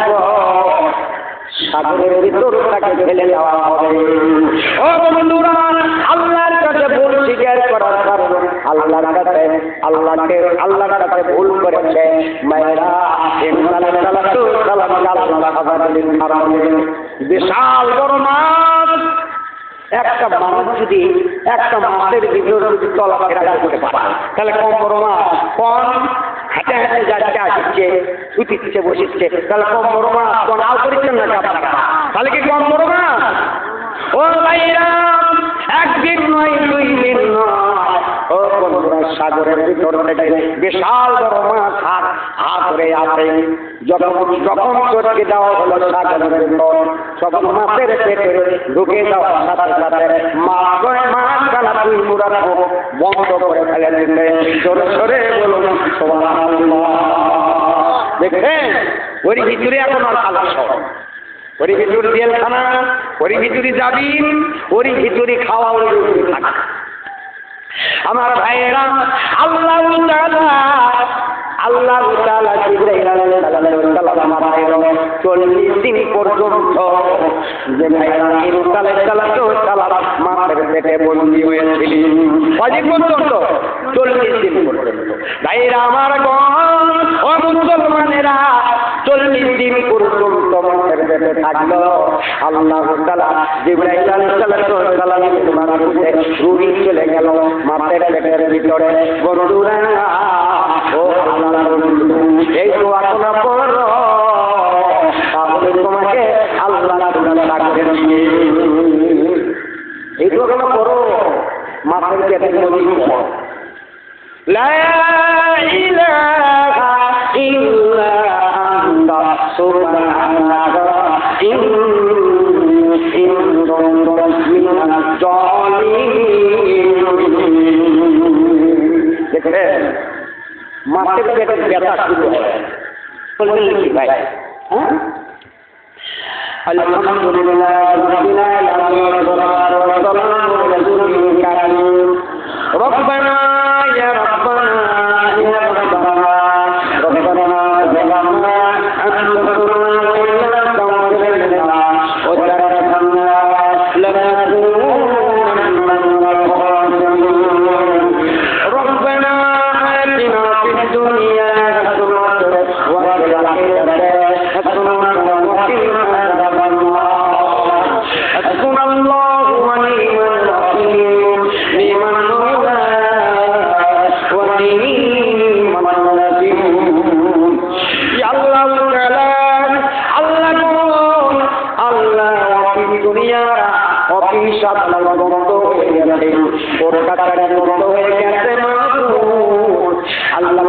S1: সাগরের ভিতর তাকে ফেলে দেওয়া হবে। ও বন্ধুরা, আল্লাহর কাছে ভুল স্বীকার করার কারণে আল্লাহর কাছে ভুল করেছে মায়েরা বিশাল বড় মাছ। একটা মানুষ যদি একটা মাছের ভিতরে যদি চলাফেরা করতে পারে তাহলে কম বড় মাছ কোন হাঁটে হাঁটে যাচ্ছে আসছে ছুটিচ্ছে বসিচ্ছে, তাহলে কম বড় মাছ কোন আল করেছেন না আপনারা? তাহলে কি কম বড় মাছ? ও ভাইরা, একদিন নয়, 2 দিন নয়, ও বন্ধুরা, সাগরের ভিতর থেকে বিশাল বড় মাছ হাত ধরে আসে। যখন চটকে দেওয়া হলো সাগরের ভিতর, তখন মাছের পেটে ঢুকে যাওয়ার সাথে সাথে মাছ গালা 2 মুড়া বন্ধ করে ফেলে দিলে। জোরে জোরে বলুন সুবহানাল্লাহ। দেখেন, ওর ভিতরে এখন আর খালাস হয়, ওর ভিতরে জেলখানা, ওর ভিতরে যাবিন, ওর ভিতরে খাওয়া, ওর ভিতরে থাকা। আমার ভাইয়েরা, আল্লাহ তাআলা জিবরাইল আলাইহিস সালাম 40 দিন পর্যন্ত যে ভাইয়েরা ইনুস আলাইহিস সালাম মাছের পেটে বন্দী হয়েছিলেন। কয়দিন পর্যন্ত? 40 দিন পর্যন্ত। ভাইয়েরা আমার গণ, ও মুসলমানেরা, 40 দিন পর্যন্ত মাছের পেটে থাকলো। আল্লাহ তাআলা জিবরাইল আলাইহিস সালামের রূহ চলে গেল মাছের পেটের ভিতরে। বন্ধুরা, ও আল্লাহর বন্ধু, এই দোয়া তোমরা পড়ো, তাহলে তোমাকে আল্লাহ রাখবেন। এই দোয়াগুলো পড়ো, মাছের পেটের মধ্যে লা ইলাহা ইল্লা আনতা সুবহানাকা ইন্নী কুনতু মিনাজ জালিমিন। দেখেন, মাছের পেটে ব্যথা শুরু হয়, বলবেন কি ভাই? হ্যাঁ, আলহামদুলিল্লাহ রাব্বিল আলামিন ওয়া সাল্লাল্লাহু আলা রাসূলিল কারীম। রব্বানা ইয়া রব্বানা ইয়া রব্বানা রব্বানা জালামনা আনফুসানা ওয়া লা তাগফির লানা ওয়া তারহামনা লানাকুনান্না মিনাল খাসিরিন। রব্বানা আতিনা ফিদ দুনিয়া হাসানাতান ওয়া ফিল আখিরাতি হাসানাতান ওয়া কিনা আযাবান নার। হাসবুনাল্লাহু ওয়া নি'মাল ওয়াকিল, নি'মান মাওলা ওয়া নি'মান নাসীর। ইয়া আল্লাহ তাআলা, আল্লাহ দুনিয়া অফিস আপনার বন্ধ হয়ে গেছে, কোর্ট কাছারি বন্ধ হয়ে গেছে। আল্লাহ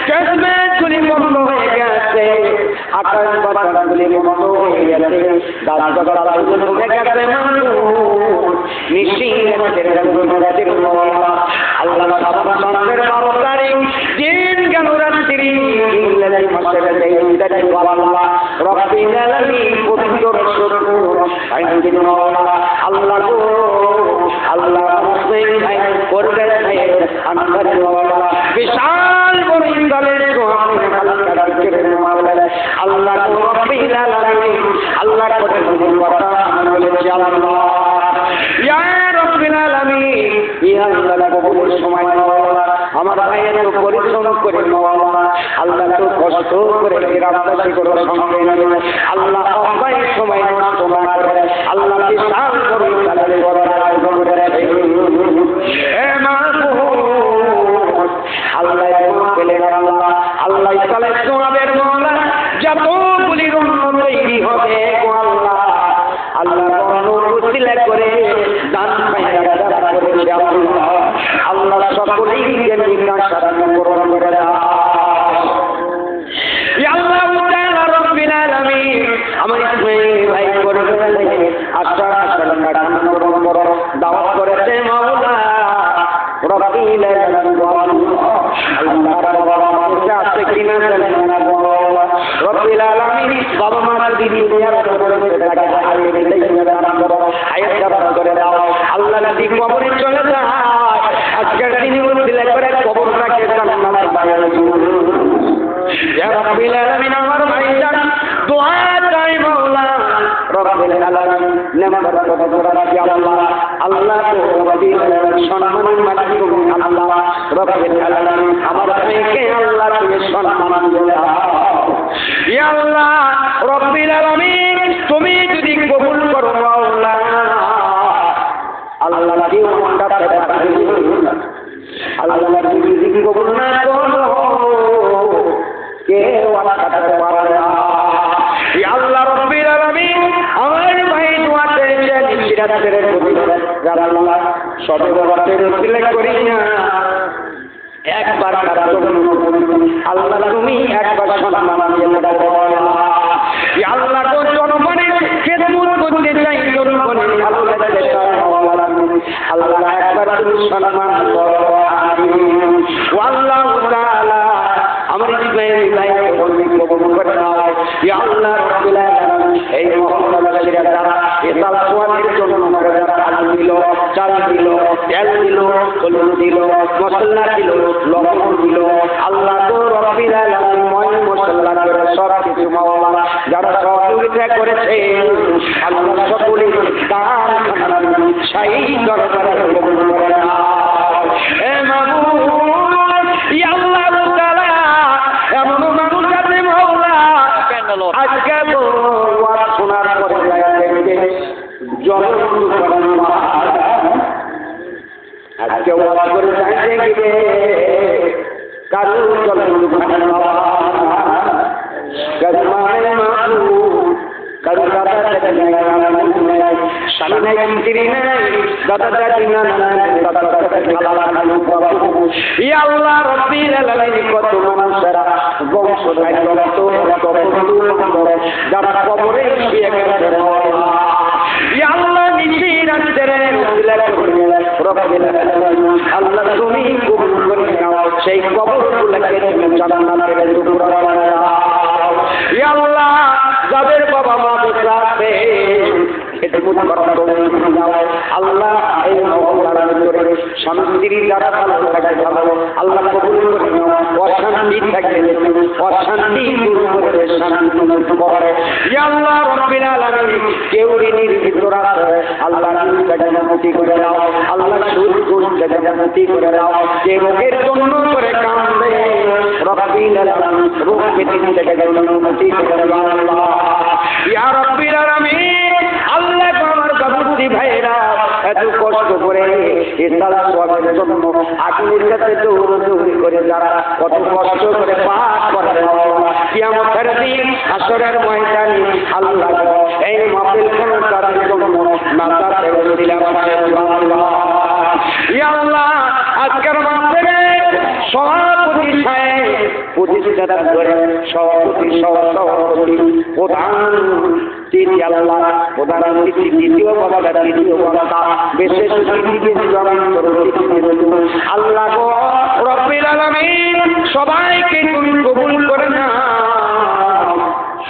S1: কেসমেটগুলি বন্ধ হয়ে গেছে, আকাশ বাতাসগুলি বন্ধ হয়ে গেছে, গাছপালাগুলো ঢুকে গেছে। আল্লাহ 12 তারিখ দিন গেল রাত্রি, মাসের আল্লাহ রব্বিল আলামিন পবিত্র আল্লাহ বিশাল বড় ইন্দ্রের আল্লাহ রব্বিল আলামিন আল্লাহ বলেছে, আল্লাহ ইয়া রব্বিল আলামিন, ইয়া আল্লাহ কবুল সময় মাওলানা আমার ভাইয়ের তো পরিশ্রম করে মাওলানা আল্লাহ তো কষ্ট করে রাস্তাটি করে সঙ্গে নিয়ে আল্লাহ অবাই সময় নষ্ট না করে আল্লাহ বিশাল করুন তাহলে আয়োজন করে এ মাহবুব আল্লাহ পেলেন আল্লাহ আল্লাহ তাআলা সোয়াবের মাওলা যতগুলি রত্ন তৈরি হবে গো আল্লাহ আল্লাহ অনুসিলা করে দান খায়রা করে আল্লাহ সকলেইকে নিকাশ পূরণ করে দাও ইয়া আল্লাহ তাআলা রব্বিল আলামিন আমার ইসমাইল ভাই করে আশা কাটান পূরণ করো দাওয়াত করেছে মাওলা রব্বিল আলামিন আল্লাহ বাবা আছে কিনা জানেন না রব্বিল আলামিন বাবা মা দিদি দেয়ার করে তাকে হারিয়ে দিতে দান করো আয়াত দান করে দাও আল্লাহ নবী কবরে চলে যায় আজকের দিনে উসিলা করে কবরটাকে জান্নাত বানায় ইয়া রব্বিল আলামিন আমার ভাইজান দোয়া চাই মাওলা রব্বিল আলামিন নামাজ পড়া ইয়া আল্লাহ আল্লাহ রব্বিল আলামিন সম্মান মালিক আল্লাহ রব্বিল আলামিন আমার ভাইকে আল্লাহ তুমি সম্মান দাও ইয়া আল্লাহ রব্বিল আলামিন তুমি যদি কবুল করো মাওলা আল্লাহ জীবনটা আল্লাহ যদি কবুল না করো কেউ আটকাতে পারে না ইয়া আল্লাহ রব্বিল আলামিন আমার ভাই দোয়া করেছে নিশিরাতের যারা আল্লাহ সবে বাতের উল্লেখ করি না একবার কারো আল্লাহ তুমি একবার সম্মান দিয়ে দাও ইয়া আল্লাহ তো জনগণের খেদমত করতে চাই জনগণের ভালো লাগতে চাই আল্লাহ একবার তুমি সম্মান করো আমিন ওয়া আল্লাহু তাআলা আমার ইসমাইল ভাইকে কবুল করে নাও ইয়া আল্লাহ রাব্বুল আলামিন এই মহল্লাবাসীর যারা এসাল সোয়াদের জন্য আলু দিল চাল দিল তেল দিল হলুদ দিল মশলা দিল লবণ দিল আল্লাহ তো রাব্বুল আলামিন ময় মশলা করে সব কিছু মাওলানা যারা সহযোগিতা করেছে আল্লাহ সকলে দান সেই দরবারে কবুল করে নাও এ মাবুদ ইয়া আল্লাহ তাআলা এমন মানুষ আছে মাওলা আজকে তো ওয়াজ শোনার পরে দেখবে জনগণ করেন আজকে ওয়াজ করে যায় দেখবে কারো জনগণ করেন গজমানে মাসু কারো দাদা দাদি নাই স্বামী নাই স্ত্রী নাই দাদা দাদি না দাদা দাদি ইয়া আল্লাহ রব্বিল আলামিন কত মানুষেরা বংশ যারা কবরে শুয়ে গেছে ইয়া আল্লাহ নিশিরাতের উসিলা করে রব্বিল আলামিন আল্লাহ তুমি কবুল করে নাও সেই কবরগুলোকে তুমি জান্নাতের টুকরা বানাও ইয়া আল্লাহ যাদের বাবা মা বেঁচে আছে খেদমত করার তৌফিক দাও আল্লাহ এই মহল্লার ভিতরে শান্তির যারা ভালো থাকে ভালো আল্লাহ কবুল করে নাও অশান্তি থাকে অশান্তি দূর করে শান্তি করে ইয়া আল্লাহ রাব্বিল আলামিন কেউ ঋণের ভিতর আছে আল্লাহ ঋণটাকে মুক্তি করে দাও আল্লাহ সুদ গুণটাকে মুক্তি করে দাও যে রোগের জন্য করে কাঁদে রাব্বিল আলামিন রোগ থেকে মুক্তি করে দাও আল্লাহ ইয়া রাব্বিল আলামিন আল্লাহ আমার বাবুজি ভাইরা এত কষ্ট করে ইসাল সোয়াবের জন্য আগুনের কাছে দৌড়াদৌড়ি করে যারা কত কষ্ট করে পাঠ করে কিয়ামতের দিন হাসরের ময়দানে আল্লাহ এই মাহফিল কোন তাদের জন্য নাজাতে দিলাম আল্লাহ ইয়া আল্লাহ আজকের মাহফিলে সভাপতি সাহেব প্রতিষ্ঠাতা করে সভাপতি সভাপতি প্রধান তিনি আল্লাহ প্রধান অতিথি দ্বিতীয় বাবা তৃতীয় বাবা বিশেষ অতিথি আল্লাহ গো রব্বিল আলামিন সবাইকে তুমি কবুল করে নাও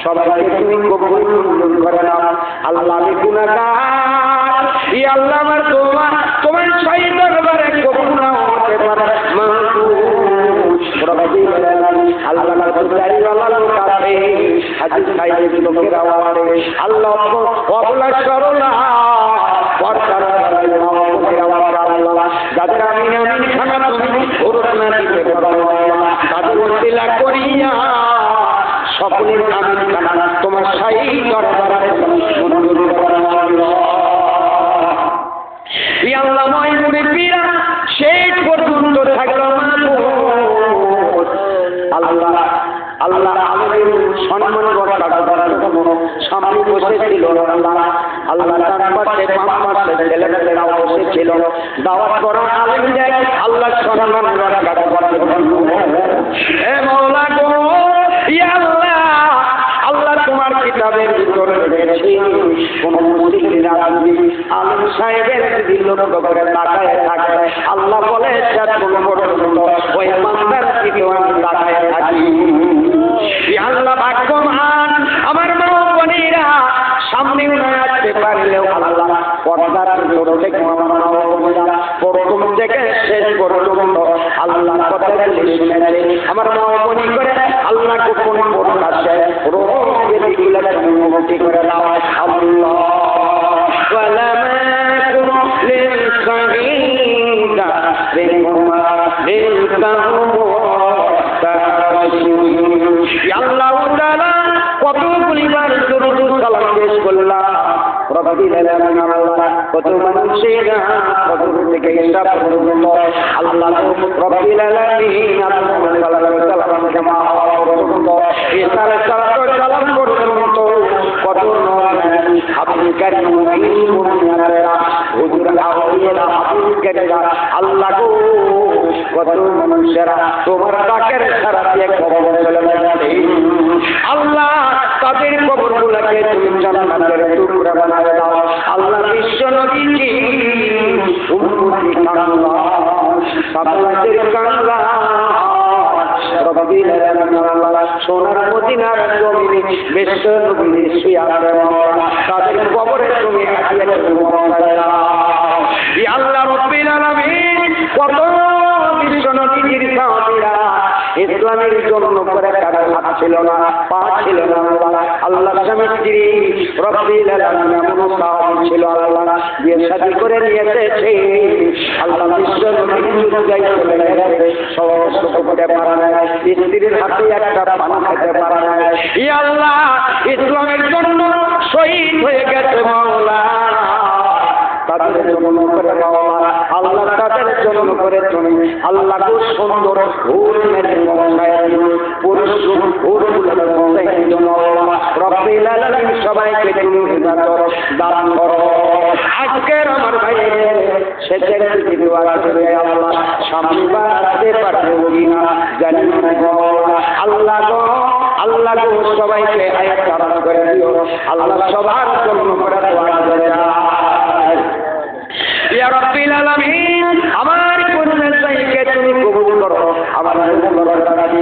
S1: সবাইকে তুমি কবুল করে নাও আল্লাহ আমি গুনাহগার ইয়া আল্লাহ আমার দোয়া তোমার সেই দরবারে কবুল না হতে পারে আল্লাহ হাজির সাহেবের লোকের আওয়াজে আল্লাহ অবলা সরলা আল্লাহ যাদের আমি করার জন্য সামনে বসেছিল আল্লাহ। আল্লাহ তার পাশে বাম পাশে ছেলেমেয়েরা বসেছিল। দাওয়াত করা আলেম যায় আল্লাহ সম্মান রাখা এ মাওলা গো ইয়া আল্লাহ, আল্লাহ তোমার কিতাবের ভিতরে রয়েছে কোন মুসলিমরা যদি আলেম সাহেবের দিল করে তাকায় থাকে আল্লাহ বলে তার কোন পর্যন্ত ওই বান্দার দিকে আমি তাকায় থাকি। ইয়া আল্লাহ ভাগ্যবান আমার মা বোনেরা সামনে না আসতে পারলেও আল্লাহ পর্দার ভিতর থেকে আমার মা বোনেরা প্রথম থেকে শেষ পর্যন্ত আল্লাহ কথা শুনেছে। আমার মা বোন করে আল্লাহ কোন পর্দা আছে রোগের দিকগুলো মুক্তি করে দাও আল্লাহ। কতগুলি বার দরুদ সালাম পেশ করলাম রব্বিল আলামিন আল্লাহ, কত মানুষেরা কত থেকে হিসাব পর্যন্ত আল্লাহ রব্বিল আলামিন আল্লাহ সালাম জামা পর্যন্ত ইসারে সালাম পর্যন্ত কত আপনি কারিম মুমিনেরা হুজুর আউলিয়া আপনি কারিম আল্লাহ গো কত মানুষেরা তোমার ডাকের সারা দিয়ে কবর চলে যাচ্ছে আল্লাহ, তাদের কবরগুলোকে তুমি জান্নাতের টুকরা বানায় দাও আল্লাহ। বিশ্ব নবীজি উম্মতি কাল্লা সালাতের কাল্লা রব্বিল আলামিন আল্লাহ সোনার মদিনার জমিনে বিশ্ব নবী শুয়ে আছেন তাদের কবরে তুমি হাজিরা করে দাও ইয়া আল্লাহ রব্বিল আলামিন। কত বিশ্ব নবীর সাহাবীরা ইসলামের জন্য করে কারো হাত ছিল না পা ছিল না আল্লাহ স্বামী স্ত্রী রব্বিল আলামিন এমন সাহাবী ছিল আল্লাহ বিয়ে শাদী করে নিয়ে এসেছে আল্লাহ বিশ্ব নবীর জায়গায় চলে গেছে সমস্ত করতে পারে না স্ত্রীর হাতে একটা পান খেতে পারে না ইয়া আল্লাহ ইসলামের জন্য শহীদ হয়ে গেছে মাওলা তাদের জন্য করে মাওলা আল্লাহ তাদের জন্য করে তুমি আল্লাহ খুব সুন্দর ভুল মেরে মশায় পুরুষ ভুল রব্বিল আলামিন সবাইকে তুমি হিদায়াত দান করো। আজকের আমার ভাইয়ের শেষের দিওয়া করে আল্লাহ সামনে বাড়তে পারবে না জানি না আল্লাহ গো আল্লাহ গো সবাইকে আয়াত দান করে দিও আল্লাহ সবার জন্য করে দোয়া করে ইয়া রাব্বিল আলামিন। আমার কোরআনের সাইকে তুমি কবুল করো আমার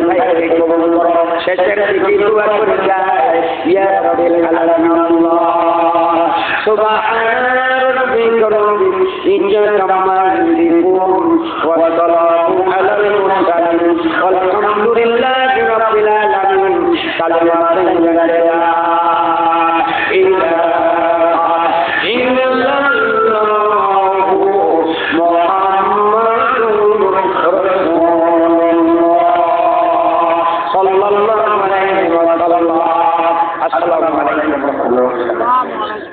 S1: ভাইকে কবুল করো শেষের দিকে দোয়া করে যায় ইয়া রাব্বিল আলামিন আল্লাহ সুবহান রাব্বিকা রাব্বিল ইজ্জাতি আম্মা ইয়াসিফুন ওয়া সালামুন আলাল মুরসালিন ওয়ালহামদুলিল্লাহি রাব্বিল আলামিন। কালিমাতুন ইল্লাল্লাহ আসসালামু আলাইকুম ওয়া রাহমাতুল্লাহ।